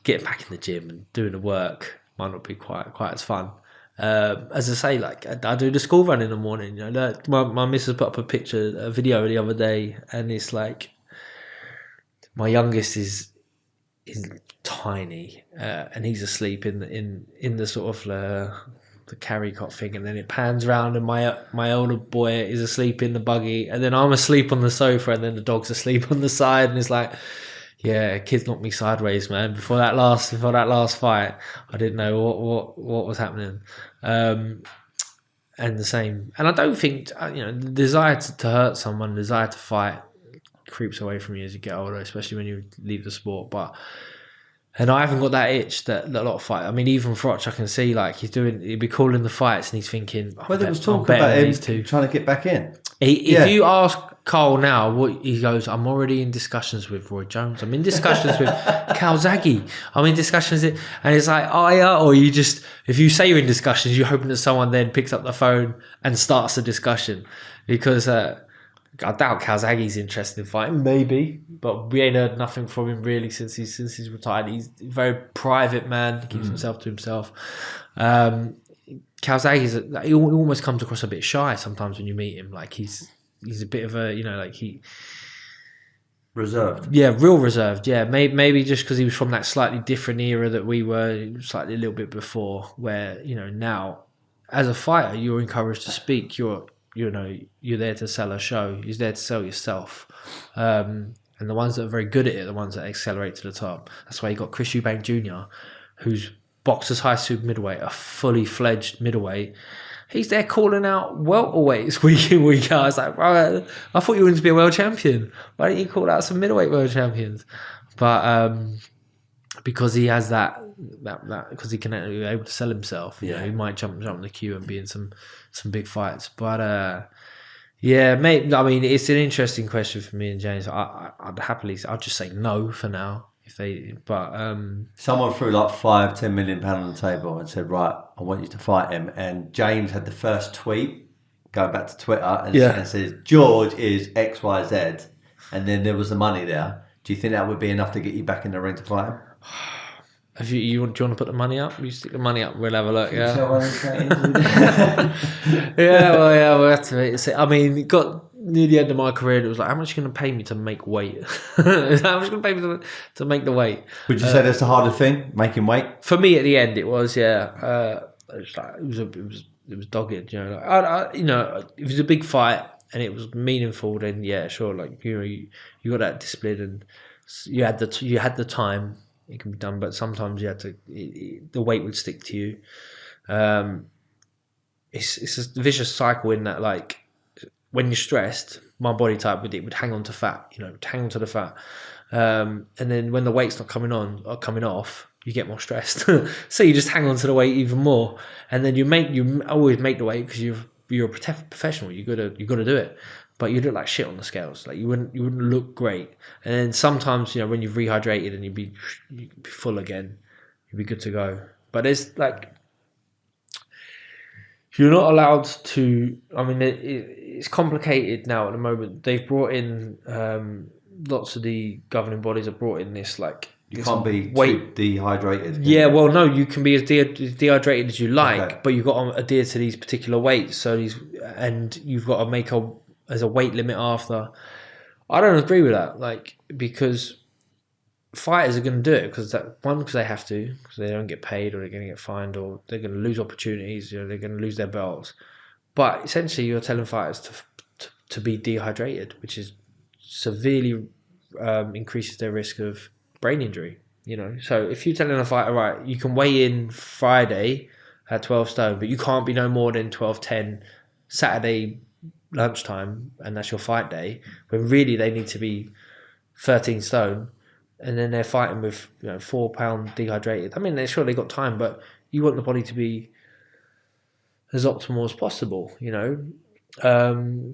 A: getting back in the gym and doing the work might not be quite as fun. As I say, like I do the school run in the morning. My missus put up a video the other day, and it's like my youngest is tiny, and he's asleep in the sort of the carry cot thing, and then it pans around, and my older boy is asleep in the buggy, and then I'm asleep on the sofa, and then the dog's asleep on the side, and it's like, yeah, kids knocked me sideways, man. Before that last fight, I didn't know what was happening. And the same. And I don't think the desire to hurt someone, the desire to fight, creeps away from you as you get older, especially when you leave the sport. And I haven't got that itch that a lot of fight. I mean, even Froch, I can see like he'd be calling the fights, and he's thinking,
B: well, there was talk about him trying to get back in.
A: If you ask Carl now, what he goes, I'm already in discussions with Roy Jones. I'm in discussions with Calzaghe. I'm in discussions, and it's like, oh yeah, or you just, if you say you're in discussions, you're hoping that someone then picks up the phone and starts a discussion, because I doubt Calzaghe's interested in fighting, maybe, but we ain't heard nothing from him really since he's retired. He's a very private man, he keeps himself to himself. Calzaghe he almost comes across a bit shy sometimes when you meet him. Like he's a bit of a
B: reserved.
A: Yeah, real reserved. Yeah, maybe just because he was from that slightly different era that we were, slightly a little bit before. Where now as a fighter, you're encouraged to speak. You're there to sell a show. You're there to sell yourself. And the ones that are very good at it are the ones that accelerate to the top. That's why you got Chris Eubank Jr., who's boxed as high super middleweight, a fully fledged middleweight. He's there calling out welterweights week in, week out. I was like, bro, I thought you wanted to be a world champion. Why don't you call out some middleweight world champions? But because he has that because he can be able to sell himself, he might jump in the queue and be in some big fights. But mate, I mean, it's an interesting question for me and James. I'd just say no for now. Someone
B: threw like £5-10 million on the table and said, right, I want you to fight him. And James had the first tweet going back to Twitter and says, George is XYZ. And then there was the money there. Do you think that would be enough to get you back in the ring to fight him?
A: Do you want to put the money up? You stick the money up, we'll have a look. Yeah. We'll have to. I mean, it got near the end of my career, it was like, how much are you going to pay me to make weight? How much are you going to pay me to make the weight? Would
B: you say that's the hardest thing, making weight?
A: For me, at the end, it was. It was dogged. If it was a big fight and it was meaningful, then sure. Like you got that discipline and you had the time. It can be done, but sometimes you had to. The weight would stick to you. It's a vicious cycle in that, like, when you're stressed, my body type would hang on to fat. Hang on to the fat, and then when the weight's not coming on or coming off, you get more stressed. So you just hang on to the weight even more, and then you always make the weight because you're a professional. You gotta do it. But you look like shit on the scales. Like you wouldn't look great. And then sometimes, when you've rehydrated and you'd be full again, you'd be good to go. But there's like, you're not allowed to. I mean, it's complicated now at the moment. They've brought in lots of the governing bodies have brought in this like.
B: You can't be too dehydrated.
A: Yeah, well, no, you can be as dehydrated as you like, but you've got to adhere to these particular weights. And you've got to make as a weight limit after. I don't agree with that, because fighters are going to do it because they have to, because they don't get paid or they're going to get fined or they're going to lose opportunities, they're going to lose their belts. But essentially, you're telling fighters to be dehydrated, which is severely increases their risk of brain injury. So if you're telling a fighter, right, you can weigh in Friday at 12 stone, but you can't be no more than 12:10 Saturday lunchtime, and that's your fight day, when really they need to be 13 stone, and then they're fighting with 4 pound dehydrated. I mean, they're sure they got time, but you want the body to be as optimal as possible. The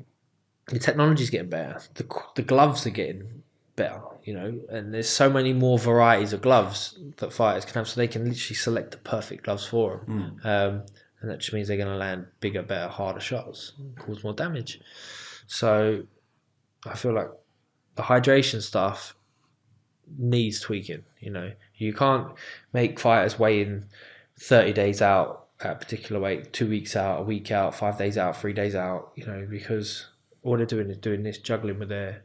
A: technology's getting better, the gloves are getting better, and there's so many more varieties of gloves that fighters can have, so they can literally select the perfect gloves for them. And that just means they're going to land bigger, better, harder shots, cause more damage. So I feel like the hydration stuff needs tweaking. You can't make fighters weigh in 30 days out at a particular weight, 2 weeks out, a week out, 5 days out, 3 days out, because all they're doing is doing this, juggling with their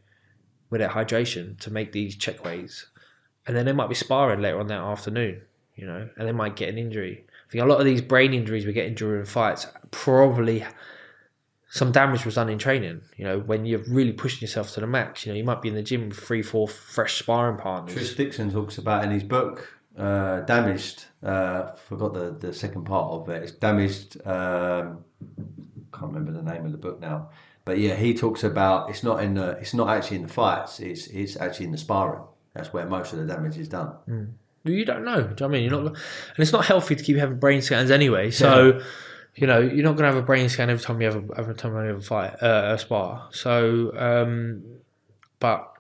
A: hydration to make these check weights. And then they might be sparring later on that afternoon, and they might get an injury. I think a lot of these brain injuries we get during fights, probably some damage was done in training. When you're really pushing yourself to the max, you might be in the gym with 3-4 fresh sparring partners.
B: Tris Dixon talks about in his book, Damaged. Forgot the second part of it. It's Damaged. Can't remember the name of the book now. But yeah, he talks about it's not actually in the fights. It's actually in the sparring. That's where most of the damage is done.
A: Mm. You don't know. Do you know what I mean? You're not, and it's not healthy to keep having brain scans anyway. So, you're not going to have a brain scan every time you have a fight, a spar. So, but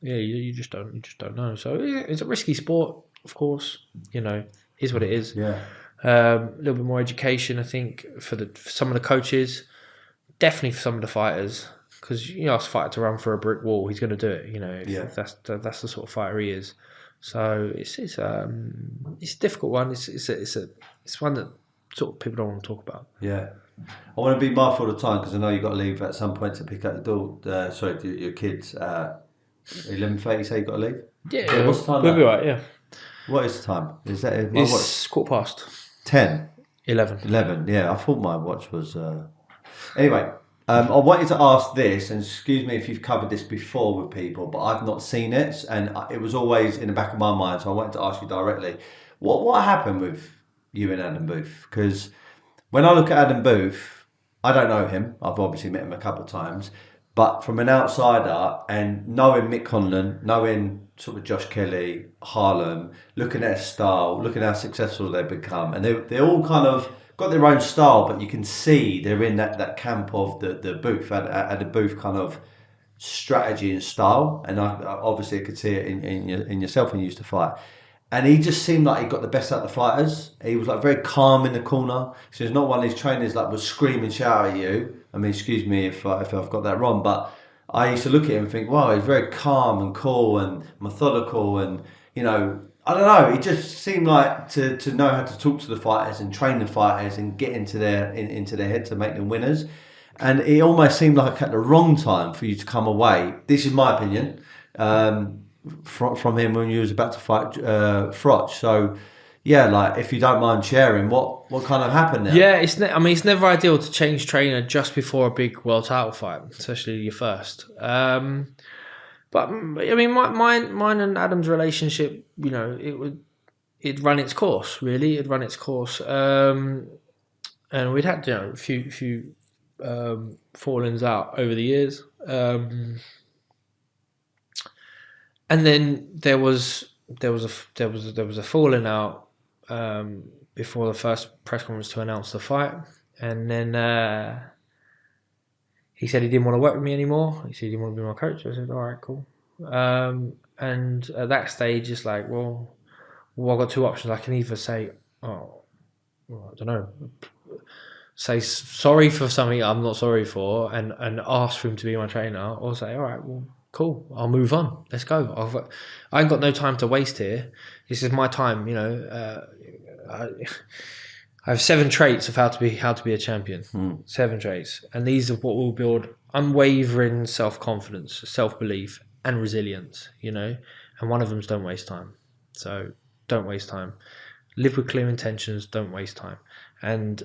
A: yeah, you just don't know. So it's a risky sport, of course. Is what it is.
B: Yeah.
A: A little bit more education, I think, for some of the coaches, definitely for some of the fighters. Because ask a fighter to run through a brick wall, he's going to do it. If that's the sort of fighter he is. So it's a difficult one. It's one that sort of people don't want to talk about.
B: Yeah, I want to be mindful of the time because I know you've got to leave at some point to pick up your kids. 11:30. You say you got to leave.
A: Yeah.
B: What's the time?
A: We'll be right. Yeah.
B: What is the time? Is that?
A: It's 10:15.
B: 10.
A: 11.
B: 11, yeah. I thought my watch was... Anyway, I wanted to ask this, and excuse me if you've covered this before with people, but I've not seen it, and it was always in the back of my mind, so I wanted to ask you directly. What happened with you and Adam Booth? Because when I look at Adam Booth, I don't know him. I've obviously met him a couple of times, but from an outsider and knowing Mick Conlon, knowing sort of Josh Kelly, Harlem, looking at his style, looking at how successful they've become, and they're all kind of got their own style, but you can see they're in that camp of the Booth, at the Booth kind of strategy and style, and obviously I could see it in yourself when you used to fight. And he just seemed like he got the best out of the fighters. He was like very calm in the corner. So he's not one of these trainers like was screaming, shout at you. I mean, excuse me if I've got that wrong, but I used to look at him and think, wow, he's very calm and cool and methodical, and you know, I don't know. He just seemed like to know how to talk to the fighters and train the fighters and get into their head to make them winners. And it almost seemed like at the wrong time for you to come away. This is my opinion. From him when you was about to fight Froch. So yeah, like if you don't mind sharing, what kind of happened there?
A: Yeah, it's never ideal to change trainer just before a big world title fight, especially your first. But I mean, mine and Adam's relationship, you know, it'd run its course. Really, it'd run its course, and we'd had, you know, a few fallings out over the years. And then there was a falling out before the first press conference to announce the fight, and then he said he didn't want to work with me anymore. He said he didn't want to be my coach. I said, all right, cool. And at that stage, it's like, well, I've got two options. I can either say, oh, well, I don't know, say sorry for something I'm not sorry for, and ask for him to be my trainer, or say, all right, well, cool, I'll move on. Let's go. I ain't got no time to waste here. This is my time. You know, I have 7 traits of how to be a champion. 7 traits, and these are what will build unwavering self-confidence, self-belief, and resilience. You know, and one of them is don't waste time. So don't waste time. Live with clear intentions. Don't waste time. And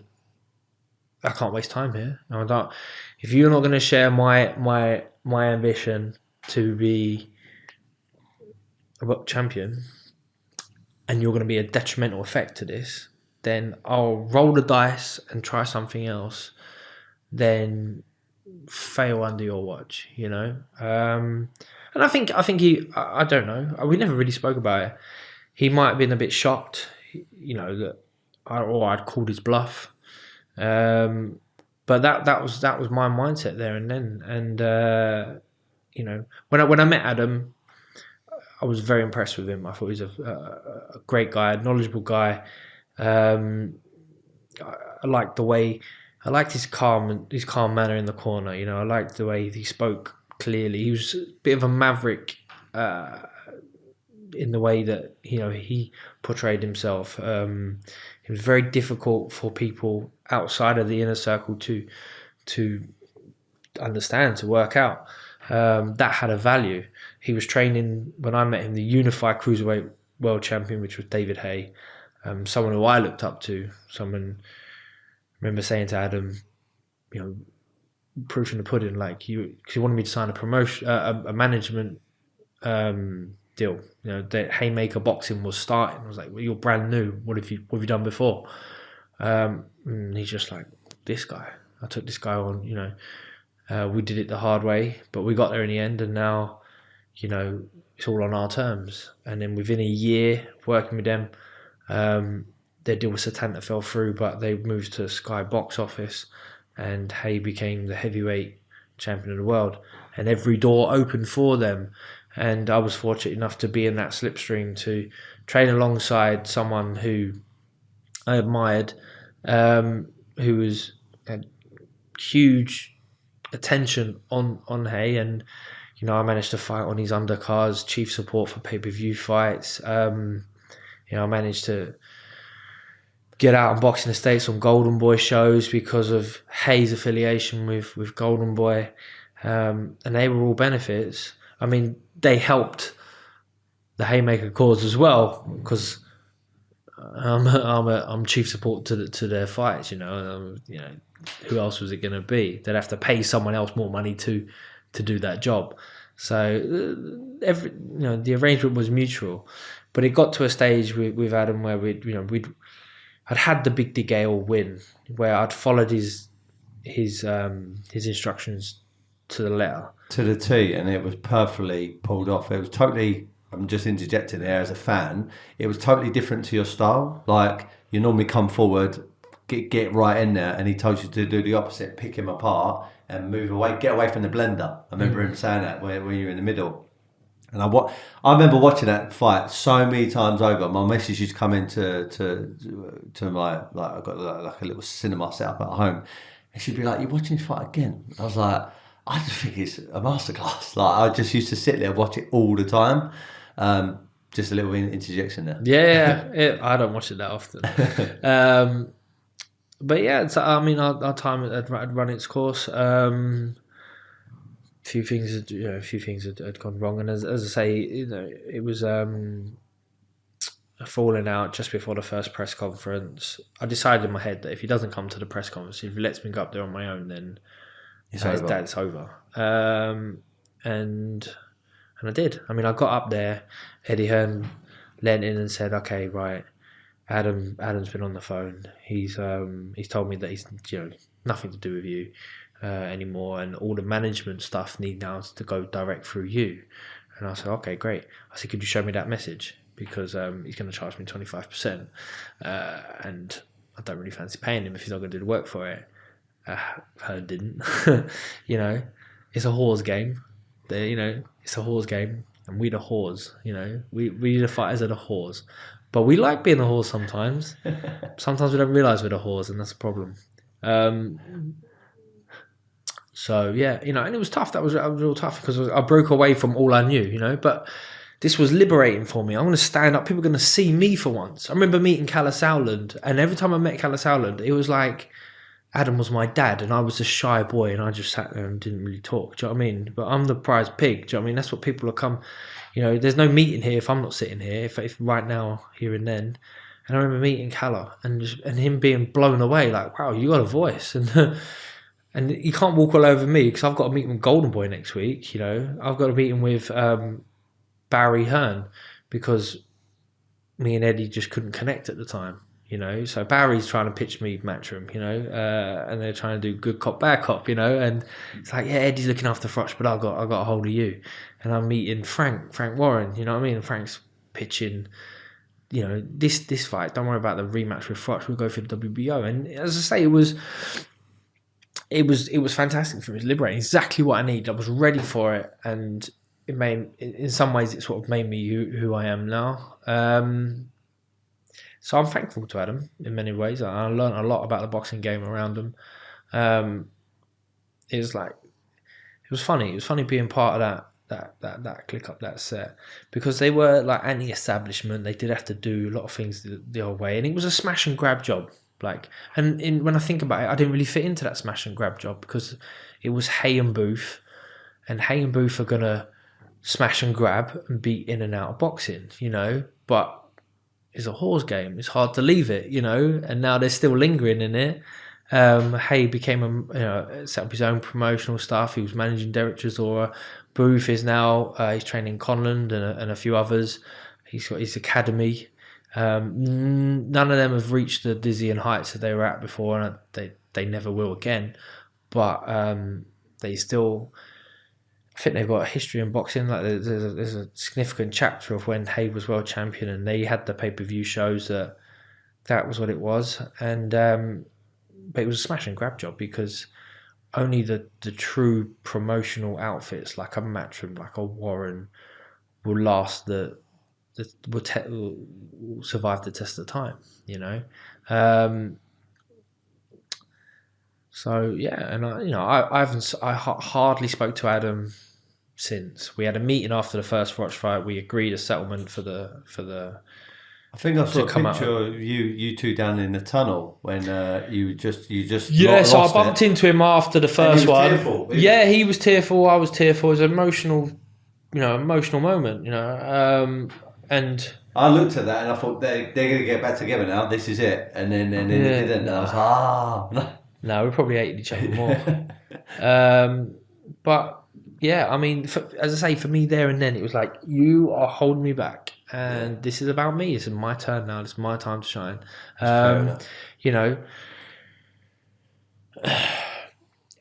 A: I can't waste time here. No, I don't. If you're not going to share my ambition to be a world champion, and you're going to be a detrimental effect to this, then I'll roll the dice and try something else, then fail under your watch, you know. And I think I don't know. We never really spoke about it. He might have been a bit shocked, you know, that I'd called his bluff. But that was my mindset there and then. And you know, when I met Adam, I was very impressed with him. I thought he was a great guy, a knowledgeable guy. I liked his calm manner in the corner. You know, I liked the way he spoke clearly. He was a bit of a maverick in the way that, you know, he portrayed himself. It was very difficult for people outside of the inner circle to understand, to work out. That had a value. He was training, when I met him, the unified cruiserweight world champion, which was David Haye, someone who I looked up to. Someone, I remember saying to Adam, you know, proof in the pudding, like because he wanted me to sign a promotion, a management deal. You know, that Haymaker Boxing was starting. I was like, well, you're brand new. What have you done before? And he's just like, this guy. I took this guy on, you know. We did it the hard way, but we got there in the end, and now, you know, it's all on our terms. And then within a year working with them, their deal with Satanta fell through, but they moved to Sky Box Office, and Hay became the heavyweight champion of the world. And every door opened for them. And I was fortunate enough to be in that slipstream, to train alongside someone who I admired, who had huge attention on Hay, and you know, I managed to fight on his undercards, chief support for pay-per-view fights. You know, I managed to get out and box in the States on Golden Boy shows because of Hay's affiliation with Golden Boy, and they were all benefits. I mean, they helped the Haymaker cause as well, because I'm chief support to their fights. Who else was it going to be? They'd have to pay someone else more money to do that job. So the arrangement was mutual, but it got to a stage with Adam where I'd had the Big Dig Ale win, where I'd followed his instructions to the letter,
B: to the T, and it was perfectly pulled off. It was totally. I'm just interjecting there as a fan. It was totally different to your style. Like, you normally come forward, get right in there, and he told you to do the opposite, pick him apart and move away, get away from the blender. I remember him saying that when you were in the middle. And I remember watching that fight so many times over. My missus used to come into to my, like, I've got like a little cinema set up at home, and she'd be like, "You're watching this fight again?" I was like, "I just think it's a masterclass." Like, I just used to sit there and watch it all the time. Just a little interjection there.
A: Yeah, I don't watch it that often. But yeah, our time had run its course. A few things had gone wrong, and as I say, it was a falling out just before the first press conference. I decided in my head that if he doesn't come to the press conference, if he lets me go up there on my own, then it's over. And I did. I got up there. Eddie Hearn leant in and said, "Okay, right. Adam's been on the phone. He's told me that he's nothing to do with you anymore, and all the management stuff need now to go direct through you." And I said, "Okay, great." I said, "Could you show me that message? Because he's going to charge me 25%, and I don't really fancy paying him if he's not going to do the work for it." Hearn didn't. It's a whore game. It's a whore's game, and we the whores. We the fighters are the whores, but we like being the whores sometimes. Sometimes we don't realise we're the whores, and that's a problem. So yeah, and it was tough. That was real tough because I broke away from all I knew. But this was liberating for me. I'm going to stand up. People are going to see me for once. I remember meeting Kalle Sauerland, and every time I met Kalle Sauerland, it was like Adam was my dad, and I was a shy boy, and I just sat there and didn't really talk. Do you know what I mean? But I'm the prize pig. Do you know what I mean? That's what people are come. There's no meeting here if I'm not sitting here. If right now, here and then. And I remember meeting Kalle and him being blown away, like, "Wow, you got a voice." And and you can't walk all over me because I've got a meeting with Golden Boy next week. I've got a meeting with Barry Hearn because me and Eddie just couldn't connect at the time. So Barry's trying to pitch me Matchroom, and they're trying to do good cop, bad cop, and it's like, yeah, Eddie's looking after Froch, but I got a hold of you, and I'm meeting Frank Warren, you know what I mean? And Frank's pitching, this fight. Don't worry about the rematch with Froch. We'll go for the WBO, and as I say, it was fantastic for me. It was liberating, exactly what I needed. I was ready for it, and it made, in some ways, it sort of made me who I am now. So I'm thankful to Adam in many ways. I learned a lot about the boxing game around him. It was funny. It was funny being part of that click up, that set, because they were like anti-establishment. They did have to do a lot of things the old way, and it was a smash and grab job. When I think about it, I didn't really fit into that smash and grab job because it was Hay and Booth, and Hay and Booth are gonna smash and grab and be in and out of boxing, but it's a whore's game. It's hard to leave it, and now they're still lingering in it. Hay became set up his own promotional stuff. He was managing Derek Chisora. Booth is now he's training Conland and a few others. He's got his academy. None of them have reached the dizzying heights that they were at before, and they never will again. But they still, I think they've got a history in boxing. Like there's a significant chapter of when Hay was world champion, and they had the pay-per-view shows that was what it was. And but it was a smash and grab job because only the true promotional outfits like a Matchroom, like a Warren, will last will survive the test of time. So yeah, and I hardly spoke to Adam since. We had a meeting after the first Froch fight. We agreed a settlement for the.
B: I think I saw a picture of you two down in the tunnel when you just
A: yeah. So I bumped into him after the first one. Tearful, yeah, he was tearful. I was tearful. It was an emotional moment. And
B: I looked at that and I thought they're going to get back together now. This is it, and then they didn't. And I was like,
A: no, we probably hated each other more. But yeah, I mean, as I say, for me there and then, it was like, you are holding me back, and this is about me. It's my turn now. It's my time to shine. You know,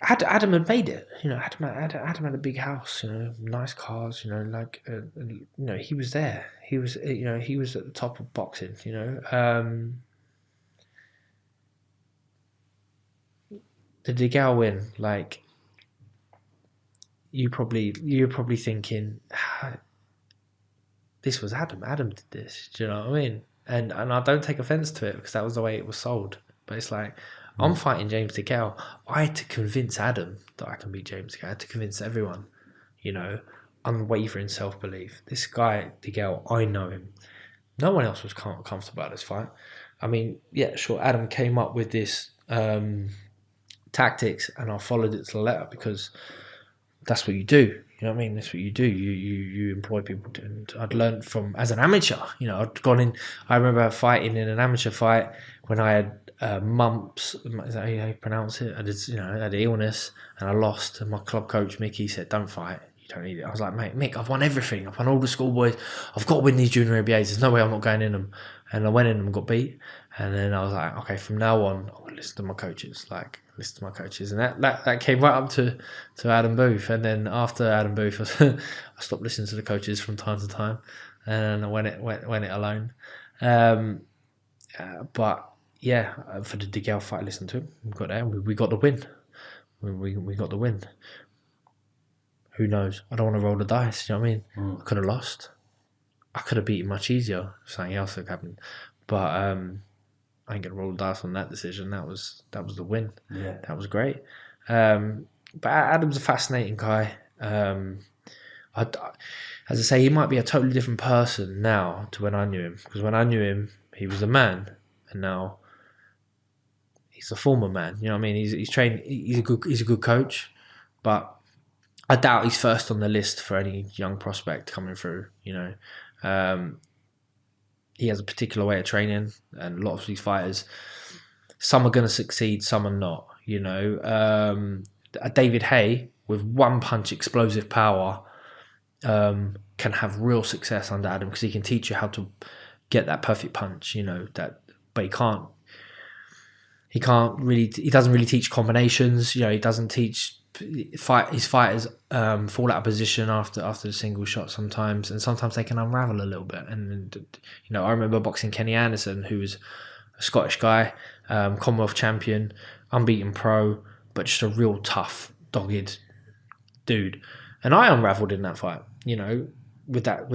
A: Adam had made it. You know, Adam had a big house. You know, nice cars. You know, like you know, he was there. He was, you know, he was at the top of boxing. You know, the DeGale win, like, you're probably thinking, this was Adam. Adam did this. Do you know what I mean? And I don't take offense to it, because that was the way it was sold. But it's like, I'm fighting James DeGale. I had to convince Adam that I can beat James DeGale. I had to convince everyone, you know, unwavering self-belief. This guy, DeGale, I know him. No one else was comfortable about this fight. I mean, yeah, sure, Adam came up with this tactics, and I followed it to the letter, because that's what you do. You know what I mean? That's what you do. You employ people to, and I'd learned from, as an amateur, you know, I'd gone in. I remember fighting in an amateur fight when I had mumps. Is that how you pronounce it? I did, you know, I had illness and I lost. And my club coach Mickey said, "Don't fight. You don't need it." I was like, "Mate, Mick, I've won everything. I've won all the schoolboys. I've got to win these junior ABAs. There's no way I'm not going in them." And I went in and got beat. And then I was like, okay, from now on, I'll listen to my coaches. And that came right up to Adam Booth. And then after Adam Booth, I stopped listening to the coaches from time to time, and I went it alone. But yeah, for the DeGale fight, I listened to him. We got there. We got the win. We got the win. Who knows? I don't want to roll the dice. You know what I mean? I could have lost. I could have beaten much easier if something else had happened. But I ain't gonna roll the dice on that decision. That was the win. Yeah, that was great. But Adam's a fascinating guy. As I say, he might be a totally different person now to when I knew him. Because when I knew him, he was a man, and now he's a former man. You know what I mean? He's trained. He's a good coach, but I doubt he's first on the list for any young prospect coming through. You know. He has a particular way of training, and a lot of these fighters, some are going to succeed, some are not. You know, David Haye with one punch explosive power can have real success under Adam, because he can teach you how to get that perfect punch. You know that, but he doesn't really teach combinations. You know, he doesn't teach his fighters fall out of position after the single shot sometimes, and sometimes they can unravel a little bit. And you know, I remember boxing Kenny Anderson, who was a Scottish guy, Commonwealth champion, unbeaten pro, but just a real tough, dogged dude. And I unraveled in that fight. You know, with that,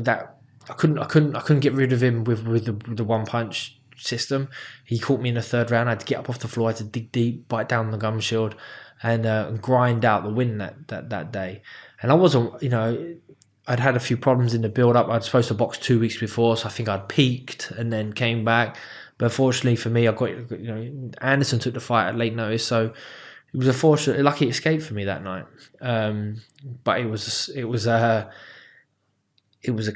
A: I couldn't get rid of him with the one punch system. He caught me in the third round. I had to get up off the floor. I had to dig deep, bite down the gum shield, and grind out the win that day. And I wasn't, you know, I'd had a few problems in the build-up. I'd supposed to box 2 weeks before, so I think I'd peaked and then came back. But fortunately for me, I got, you know, Anderson took the fight at late notice, so it was a lucky escape for me that night. But it was a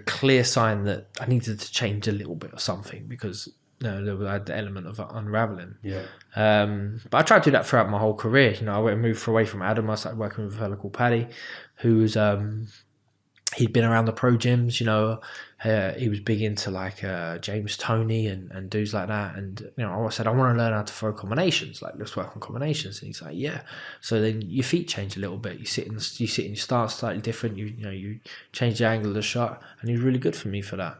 A: clear sign that I needed to change a little bit or something, because I had the element of unraveling. Yeah. But I tried to do that throughout my whole career. You know, I moved away from Adam. I started working with a fellow called Paddy, who was he'd been around the pro gyms. You know, he was big into like James Toney and dudes like that. And you know, I said, I want to learn how to throw combinations. Like, let's work on combinations. And he's like, yeah. So then your feet change a little bit. You sit in your stance slightly different. You change the angle of the shot, and he was really good for me for that.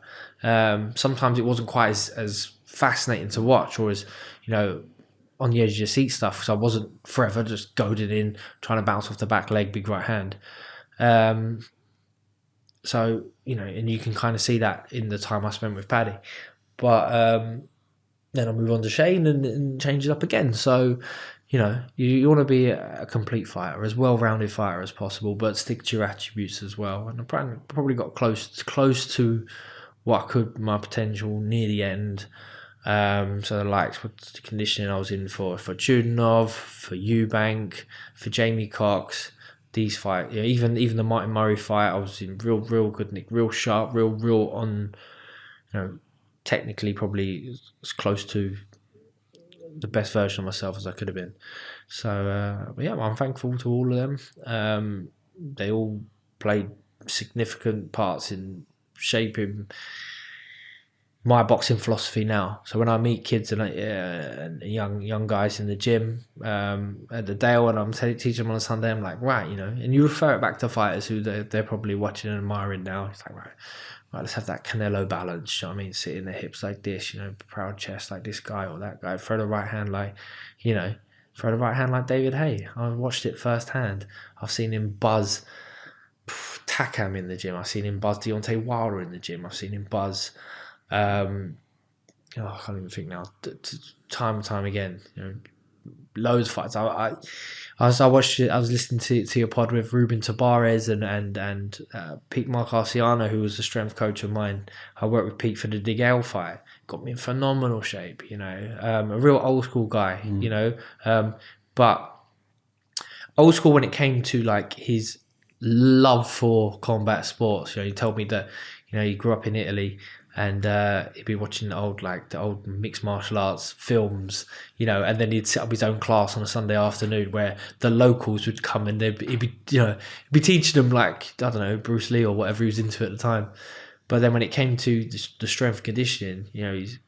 A: Sometimes it wasn't quite as fascinating to watch, or as, you know, on the edge of your seat stuff, because I wasn't forever just goaded in trying to bounce off the back leg, big right hand. So, you know, and you can kind of see that in the time I spent with Paddy. But then I move on to Shane and change it up again. So, you know, you want to be a complete fighter, as well-rounded fighter as possible, but stick to your attributes as well. And I probably got close to what I could, my potential near the end. So the likes with the conditioning I was in for Chudinov, for Eubank, for Jamie Cox, these fights, even the Martin Murray fight, I was in real good nick, real sharp, real on, technically probably as close to the best version of myself as I could have been. So yeah, I'm thankful to all of them. They all played significant parts in shaping my boxing philosophy now. So when I meet kids and young guys in the gym at the Dale, and I'm teaching them on a Sunday, I'm like, right, and you refer it back to fighters who they're probably watching and admiring now. It's like, right, let's have that Canelo balance. You know what I mean? Sitting their hips like this, proud chest like this guy or that guy. Throw the right hand like David Hay. I watched it firsthand. I've seen him buzz Takam in the gym. I've seen him buzz Deontay Wilder in the gym. I've seen him buzz. I can't even think now. Time and time again, loads of fights. I watched it. I was listening to your pod with Ruben Tabarez and Pete Marcarciano, who was the strength coach of mine. I worked with Pete for the DeGale fight. Got me in phenomenal shape. A real old school guy. But old school when it came to like his love for combat sports. He told me that he grew up in Italy. And he'd be watching the old mixed martial arts films, and then he'd set up his own class on a Sunday afternoon where the locals would come and he'd be teaching them like, I don't know, Bruce Lee or whatever he was into at the time. But then when it came to the strength and conditioning, he's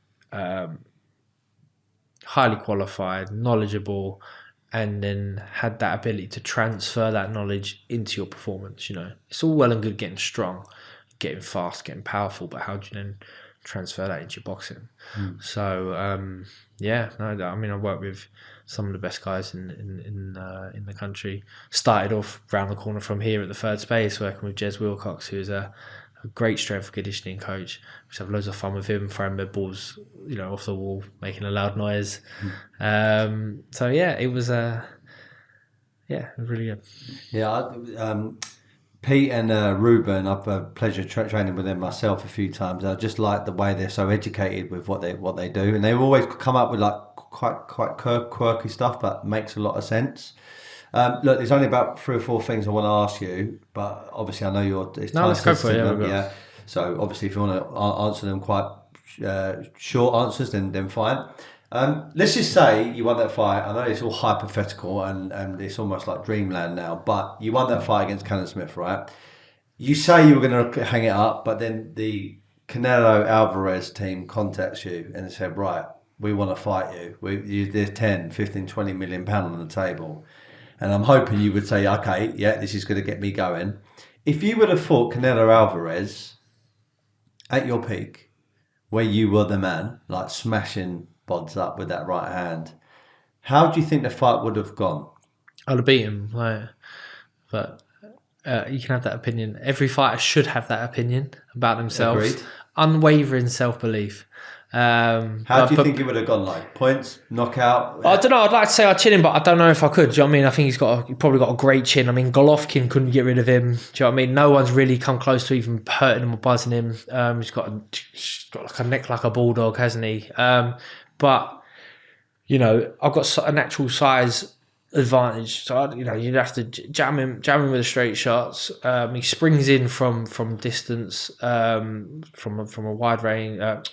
A: highly qualified, knowledgeable, and then had that ability to transfer that knowledge into your performance. It's all well and good getting strong, getting fast, getting powerful, but how do you then transfer that into your boxing? So I worked with some of the best guys in the country. Started off round the corner from here at the third space, working with Jez Wilcox, who's a great strength and conditioning coach. We have loads of fun with him, throwing med balls, off the wall, making a loud noise. So yeah, it was really good.
B: Yeah. Pete and Ruben, I've had a pleasure training with them myself a few times. I just like the way they're so educated with what they do, and they always come up with like quite quirky stuff, but makes a lot of sense. Look, there's only about 3 or 4 things I want to ask you, but obviously I know it's time.
A: Let's go for it.
B: Yeah. So obviously, if you want to answer them quite short answers, then fine. Let's just say you won that fight. I know it's all hypothetical and it's almost like dreamland now, but you won that fight against Callum Smith, right? You say you were going to hang it up, but then the Canelo Alvarez team contacts you and said, right, we want to fight you. There's 10, 15, 20 million pounds on the table. And I'm hoping you would say, okay, yeah, this is going to get me going. If you would have fought Canelo Alvarez at your peak, where you were the man, like smashing bods up with that right hand, how do you think the fight would have gone?
A: I'd have beat him, but you can have that opinion. Every fighter should have that opinion about themselves. Agreed. Unwavering self-belief.
B: How do you think it would have gone? Like points, knockout?
A: I don't know. I'd like to say I'd chin him, but I don't know if I could. Do you know what I mean? I think he's probably got a great chin. I mean, Golovkin couldn't get rid of him. Do you know what I mean? No one's really come close to even hurting him or buzzing him. He's got like a neck like a bulldog, hasn't he? But I've got a natural size advantage, so you'd have to jam him with the straight shots. He springs in from distance, from a wide range.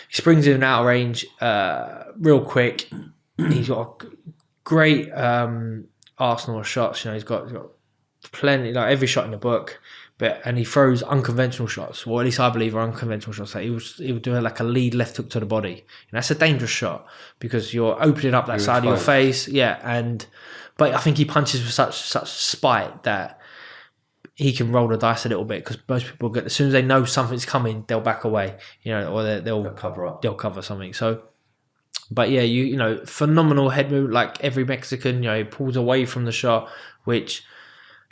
A: He springs in out of range real quick. He's got a great arsenal of shots. He's got plenty, like every shot in the book. And he throws unconventional shots, or at least I believe are unconventional shots. Like he would do like a lead left hook to the body. And that's a dangerous shot because you're opening up that side of your face. Yeah, but I think he punches with such spite that he can roll the dice a little bit because most people as soon as they know something's coming, they'll back away, or they'll
B: cover up.
A: They'll cover something. So, but yeah, phenomenal head move. Like every Mexican, he pulls away from the shot, which.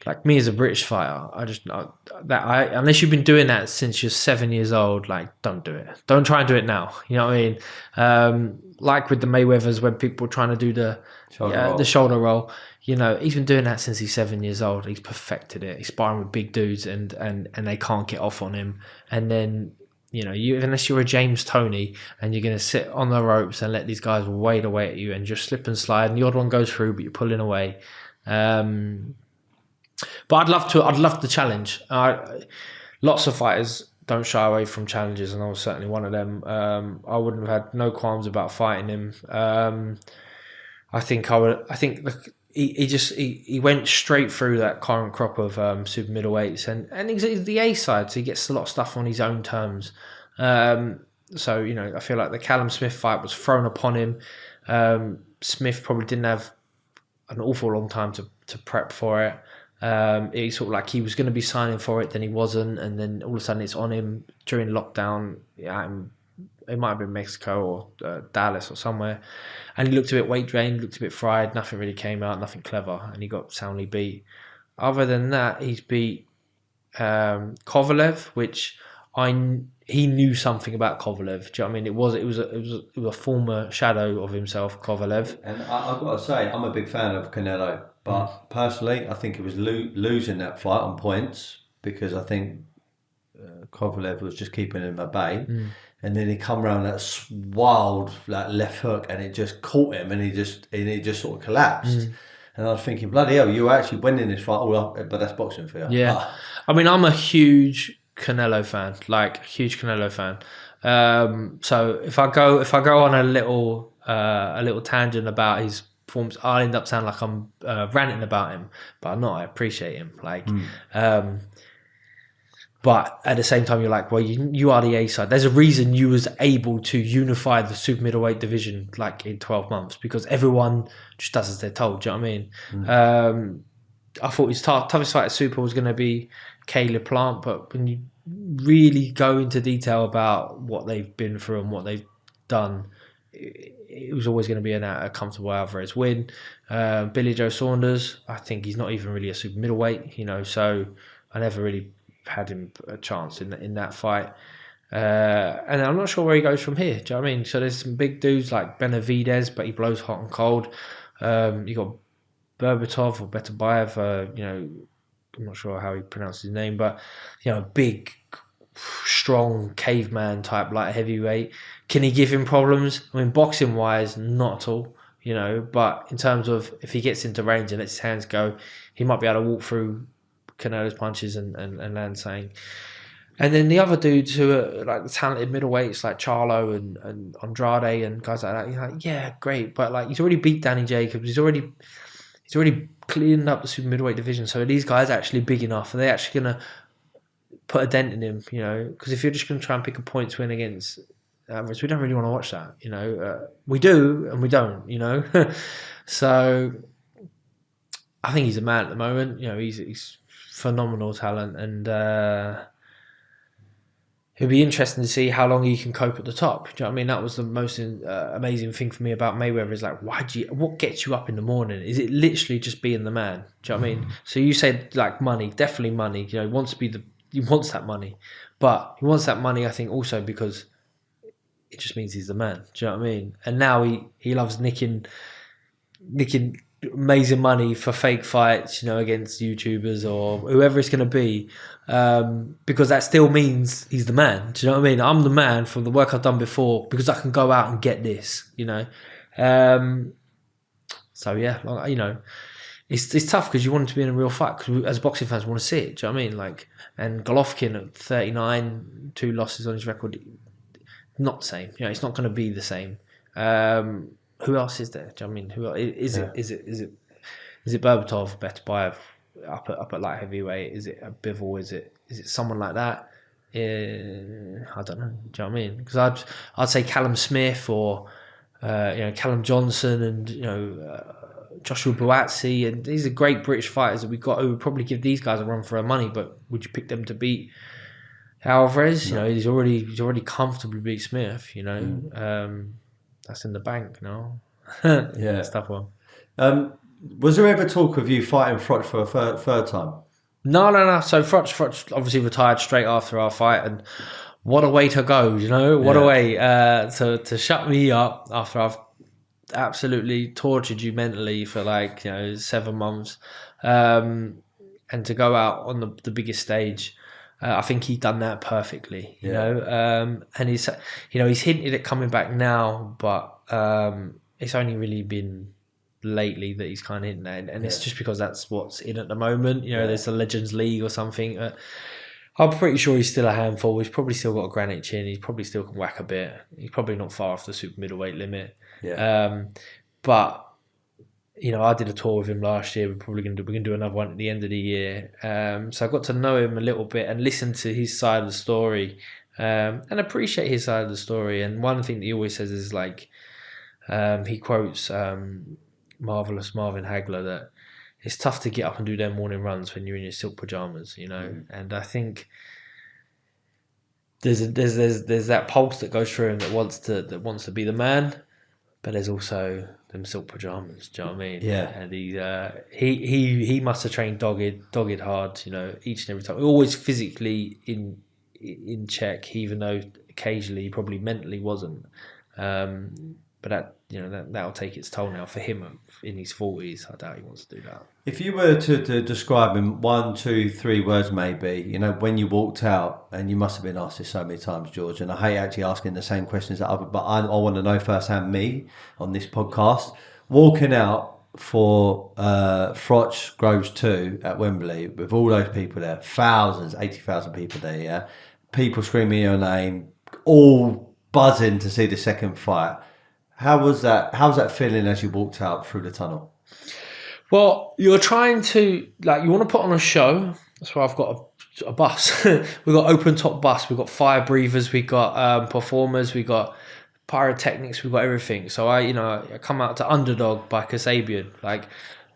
A: Like me as a British fighter, unless you've been doing that since you're 7 years old, like don't do it. Don't try and do it now. You know what I mean? Like with the Mayweathers, when people are trying to do the shoulder roll, he's been doing that since he's 7 years old. He's perfected it. He's sparring with big dudes and they can't get off on him. And then unless you're a James Toney and you're going to sit on the ropes and let these guys wade away at you and just slip and slide, and the odd one goes through, but you're pulling away. But I'd love the challenge. Lots of fighters don't shy away from challenges, and I was certainly one of them. I wouldn't have had no qualms about fighting him. I think I would. I think he went straight through that current crop of super middleweights, and he's the A side, so he gets a lot of stuff on his own terms. So I feel like the Callum Smith fight was thrown upon him. Smith probably didn't have an awful long time to prep for it. He sort of like he was going to be signing for it, then he wasn't, and then all of a sudden it's on him during lockdown. It might have been Mexico or Dallas or somewhere, and he looked a bit weight drained, looked a bit fried. Nothing really came out, nothing clever, and he got soundly beat. Other than that, he's beat Kovalev, which he knew something about Kovalev. Do you know what I mean? It was a former shadow of himself, Kovalev.
B: And I've got to say, I'm a big fan of Canelo, but personally, I think it was losing that fight on points, because I think Kovalev was just keeping him at bay. And then he come around that wild left hook, and it just caught him, and he just sort of collapsed. And I was thinking, bloody hell, you were actually winning this fight, but that's boxing for you.
A: Yeah, I mean, I'm a huge Canelo fan, like huge Canelo fan. So if I go on a little tangent about his performance, I'll end up sounding like I'm ranting about him, but I'm not. I appreciate him, but at the same time, you're like, well, you are the A side. There's a reason you was able to unify the super middleweight division like in 12 months, because everyone just does as they're told. Do you know what I mean? I thought his toughest fight at super was going to be Caleb Plant, but when you really go into detail about what they've been through and what they've done, it was always going to be a comfortable Alvarez win. Billy Joe Saunders, I think he's not even really a super middleweight, so I never really had him a chance in that fight. And I'm not sure where he goes from here. Do you know what I mean? So there's some big dudes like Benavidez, but he blows hot and cold. You got Berbatov or Betabayev, I'm not sure how he pronounces his name, but big, strong caveman type light heavyweight. Can he give him problems? I mean, boxing wise, not at all. But in terms of if he gets into range and lets his hands go, he might be able to walk through Canelo's punches and land saying. And then the other dudes who are like the talented middleweights like Charlo and Andrade and guys like that, you're like, yeah, great, but he's already beat Danny Jacobs. He's already cleaned up the super middleweight division. So are these guys actually big enough? Are they actually gonna put a dent in him? Because if you're just gonna try and pick a points win against Alvarez, we don't really want to watch that. We do and we don't. So I think he's a man at the moment. He's phenomenal talent, and it'll be interesting to see how long he can cope at the top. Do you know what I mean? That was the most amazing thing for me about Mayweather, is like, what gets you up in the morning? Is it literally just being the man? Do you know what I mean? So you said like money, definitely money. He wants that money, but he wants that money, I think, also because it just means he's the man. Do you know what I mean? And now he loves nicking amazing money for fake fights, against YouTubers or whoever it's going to be, because that still means he's the man. Do you know what I mean? I'm the man from the work I've done before because I can go out and get this, So yeah, it's tough because you want him to be in a real fight, because as boxing fans we want to see it. Do you know what I mean? And Golovkin at 39, 2 losses on his record, not the same. It's not going to be the same. Who else is there? Do you know what I mean? Who else? Is it Berbatov, Betabayev up at light heavyweight? Is it a Bivol? Is it someone like that? I don't know. Do you know what I mean? Because I'd say Callum Smith or Callum Johnson and Joshua Buatsi, and these are great British fighters that we've got who would probably give these guys a run for their money. But would you pick them to beat Alvarez?
B: No.
A: He's already comfortably beat Smith. That's in the bank now.
B: Yeah,
A: it's a tough one.
B: Was there ever talk of you fighting Froch for a third time?
A: No. So Froch obviously retired straight after our fight, and what a way to go, What a way to shut me up after I've absolutely tortured you mentally for 7 months, and to go out on the biggest stage. I think he's done that perfectly, and he's hinted at coming back now, but it's only really been lately that he's kind of hinting at, and it's just because that's what's in at the moment. There's the Legends League or something. I'm pretty sure he's still a handful. He's probably still got a granite chin. He probably still can whack a bit. He's probably not far off the super middleweight limit.
B: Yeah.
A: But I did a tour with him last year. We're going to do another one at the end of the year. So I got to know him a little bit and listen to his side of the story, and appreciate his side of the story. And one thing that he always says is like, he quotes marvelous Marvin Hagler that it's tough to get up and do their morning runs when you're in your silk pajamas, And I think there's that pulse that goes through him that wants to be the man, but there's also them silk pajamas. Do you know what I mean?
B: Yeah.
A: And he must have trained dogged hard, each and every time. Always physically in check, even though occasionally he probably mentally wasn't. But that'll take its toll now for him in his 40s. I doubt he wants to do that.
B: If you were to describe in 1, 2, 3 words, maybe, when you walked out, and you must have been asked this so many times, George, and I hate actually asking the same questions that but I want to know firsthand me on this podcast. Walking out for Froch Groves 2 at Wembley with all those people there, thousands, 80,000 people there, yeah? People screaming your name, all buzzing to see the second fight. How was that feeling as you walked out through the tunnel?
A: Well, you're trying to, you want to put on a show. That's why I've got a bus. We've got open top bus. We've got fire breathers. We've got performers. We've got pyrotechnics. We've got everything. So I come out to Underdog by Kasabian. I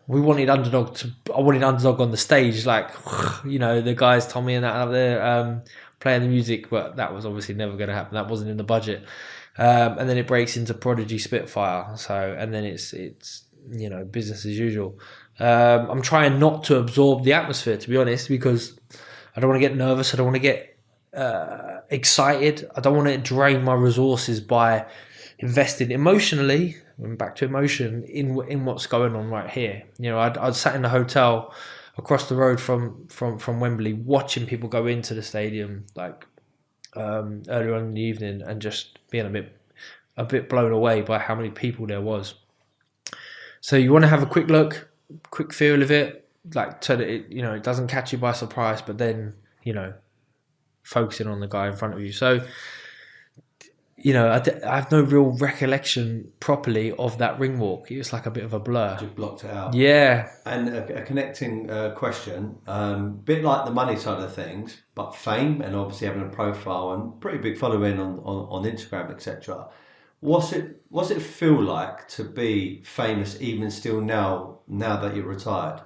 A: wanted Underdog on the stage. The guys, Tommy and that up there playing the music. But that was obviously never going to happen. That wasn't in the budget. And then it breaks into Prodigy Spitfire. So, and then it's business as usual. I'm trying not to absorb the atmosphere, to be honest, because I don't want to get nervous. I don't want to get excited. I don't want to drain my resources by investing emotionally, and back to emotion, in what's going on right here. I'd sat in the hotel across the road from Wembley, watching people go into the stadium, earlier on in the evening, and just being a bit blown away by how many people there was. So you want to have a quick look, quick feel of it, so that it doesn't catch you by surprise, but then focusing on the guy in front of you. So I have no real recollection properly of that ring walk. It was like a bit of a blur.
B: Just blocked it out.
A: Yeah.
B: And a connecting question, bit like the money side of things, but fame and obviously having a profile and pretty big following on Instagram, etc. What's it feel like to be famous even still now that you're retired?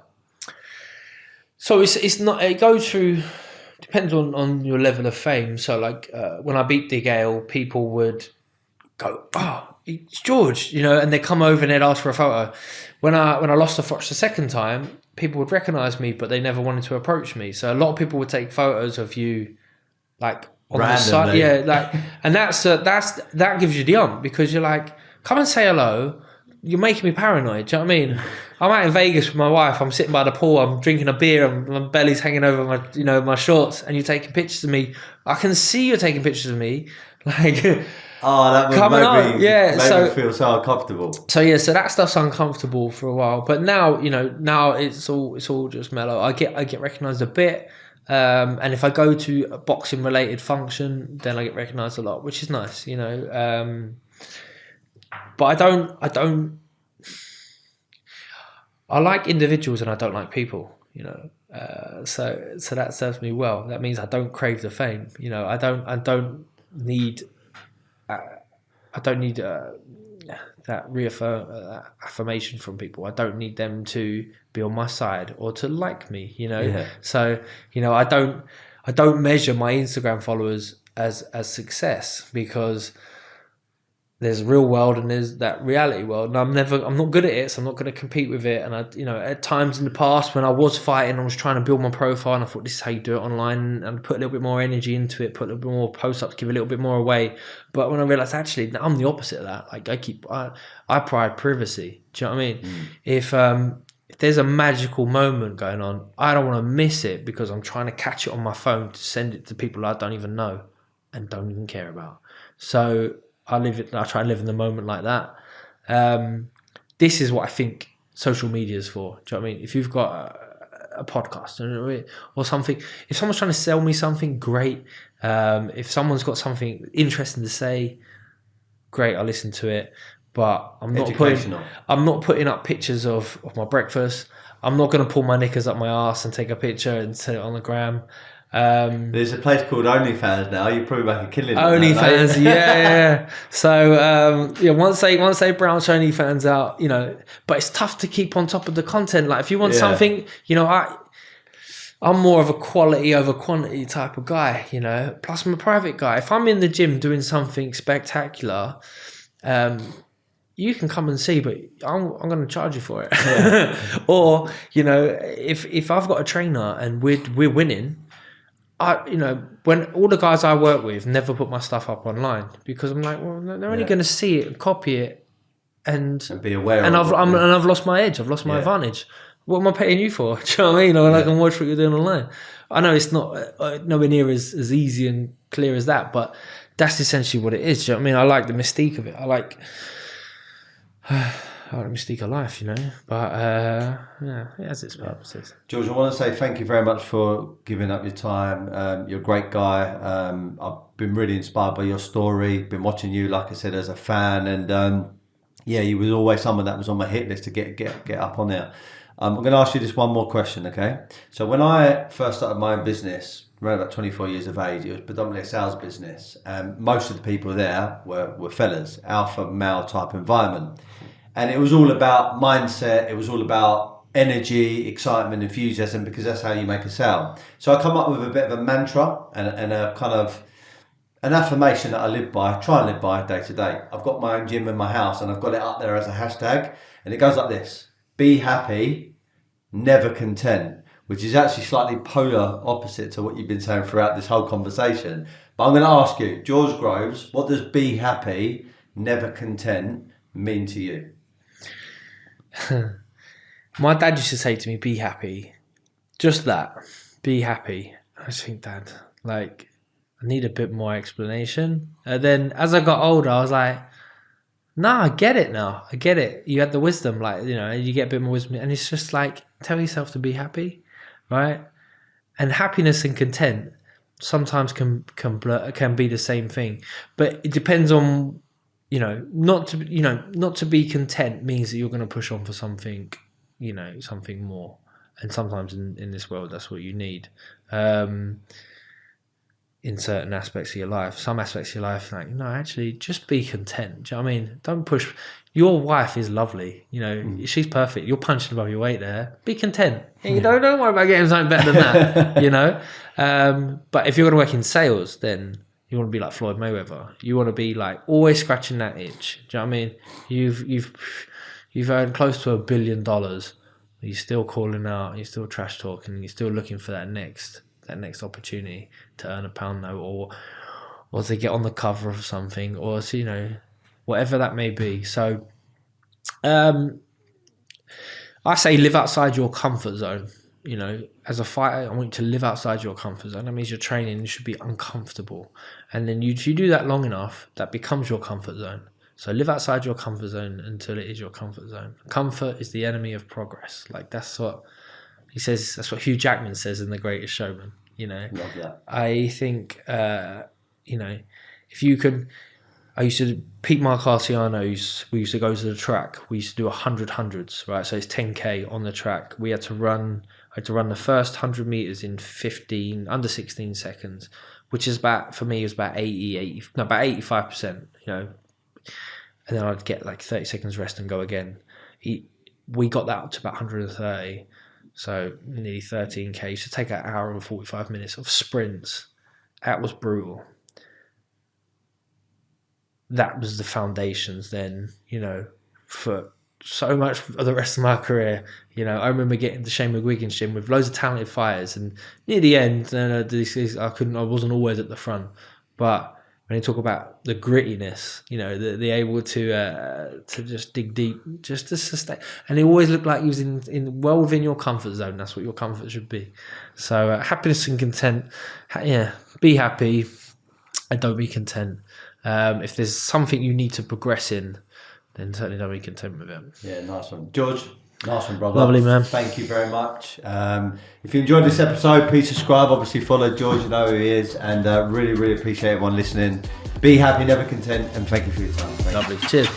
A: So it's not. It goes through. Depends on your level of fame. So when I beat Dig Ale, people would go, "Oh, it's George," and they come over and they'd ask for a photo. When I lost to Froch the second time, people would recognise me, but they never wanted to approach me. So a lot of people would take photos of you, on
B: randomly.
A: the side, and that gives you the because you're like, come and say hello. You're making me paranoid. Do you know what I mean? I'm out in Vegas with my wife. I'm sitting by the pool. I'm drinking a beer. And my belly's hanging over my shorts. And you're taking pictures of me. I can see you're taking pictures of me.
B: That would make me feel so uncomfortable.
A: So that stuff's uncomfortable for a while. But now, now it's all just mellow. I get recognised a bit. And if I go to a boxing related function, then I get recognised a lot, which is nice, But I like individuals and I don't like people, so that serves me well. That means I don't crave the fame, I don't need that affirmation from people. I don't need them to be on my side or to like me,
B: Yeah.
A: So, I don't measure my Instagram followers as success, because there's real world and there's that reality world, and I'm not good at it, so I'm not going to compete with it. And at times in the past when I was fighting, I was trying to build my profile, and I thought this is how you do it online, and put a little bit more energy into it, put a little bit more posts up, give a little bit more away. But when I realized actually I'm the opposite of that, I pride privacy. Do you know what I mean? If there's a magical moment going on, I don't want to miss it because I'm trying to catch it on my phone to send it to people I don't even know and don't even care about. So I try to live in the moment like that. This is what I think social media is for. Do you know what I mean? If you've got a podcast or something. If someone's trying to sell me something, great. If someone's got something interesting to say, great, I'll listen to it. But I'm not putting up pictures of my breakfast. I'm not going to pull my knickers up my arse and take a picture and set it on the gram.
B: There's a place called OnlyFans now. You probably make a killing.
A: OnlyFans, yeah. So once they branch OnlyFans out, but it's tough to keep on top of the content. Like if you want something, I'm more of a quality over quantity type of guy, Plus I'm a private guy. If I'm in the gym doing something spectacular, you can come and see, but I'm going to charge you for it. Yeah. Or if I've got a trainer and we're winning, when all the guys I work with never put my stuff up online because I'm like, well, they're only going to see it and copy it and
B: be aware.
A: And I've lost my edge. I've lost my advantage. What am I paying you for? Do you know what I mean? Or I can watch what you're doing online. I know it's not nowhere near as easy and clear as that, but that's essentially what it is. Do you know what I mean? I like the mystique of it. I like the mystique of life, But it has its purposes.
B: George, I want to say thank you very much for giving up your time. You're a great guy. I've been really inspired by your story. Been watching you, like I said, as a fan, and you was always someone that was on my hit list to get up on there. I'm going to ask you just one more question, okay? So when I first started my own business, around about 24 years of age, it was predominantly a sales business. Most of the people there were fellas, alpha male type environment. And it was all about mindset. It was all about energy, excitement, enthusiasm, because that's how you make a sale. So I come up with a bit of a mantra and a kind of an affirmation that I live by, try and live by day to day. I've got my own gym in my house and I've got it up there as a hashtag. And it goes like this: be happy, never content, which is actually slightly polar opposite to what you've been saying throughout this whole conversation. But I'm going to ask you, George Groves, what does be happy, never content mean to you?
A: My dad used to say to me, be happy. Just that. Be happy. I just think, Dad, I need a bit more explanation. And then as I got older, I was like, nah, I get it now. I get it. You had the wisdom, you get a bit more wisdom. And it's just tell yourself to be happy, right? And happiness and content sometimes can be the same thing. But it depends on, not to be content means that you're going to push on for something, something more. And sometimes in this world, that's what you need. In certain aspects of your life, some aspects of your life, actually just be content. Do you know what I mean? Don't push. Your wife is lovely. She's perfect. You're punching above your weight there. Be content. Don't worry about getting something better than that, But if you're going to work in sales, then you want to be like Floyd Mayweather. You want to be always scratching that itch. Do you know what I mean? You've earned close to $1 billion. You're still calling out. You're still trash talking. You're still looking for that next opportunity to earn a pound note or to get on the cover of something or to, whatever that may be. So I say live outside your comfort zone. As a fighter, I want you to live outside your comfort zone. That means your training should be uncomfortable. And then if you do that long enough, that becomes your comfort zone. So live outside your comfort zone until it is your comfort zone. Comfort is the enemy of progress. That's what he says. That's what Hugh Jackman says in The Greatest Showman.
B: Love that.
A: I think, if you can, I used to, Pete Marcassiano's, we used to go to the track. We used to do 100 hundreds, right? So it's 10K on the track. I had to run the first 100 meters in under 16 seconds, which is for me, it was about 85%, And then I'd get 30 seconds rest and go again. We got that up to about 130. So nearly 13K. Used to take an hour and 45 minutes of sprints. That was brutal. That was the foundations then, for so much of the rest of my career. I remember getting to Shane McGuigan's gym with loads of talented fighters, and near the end, I wasn't always at the front. But when you talk about the grittiness, the able to just dig deep, just to sustain, and it always looked like he was in well within your comfort zone. That's what your comfort should be. So happiness and content, be happy, and don't be content. If there's something you need to progress in, then certainly don't be content with it.
B: Yeah, nice one, George. Nice one, brother.
A: Lovely, man.
B: Thank you very much. If you enjoyed this episode, please subscribe. Obviously, follow George. You know who he is, and really, really appreciate everyone listening. Be happy, never content, and thank you for your time.
A: Lovely. Cheers.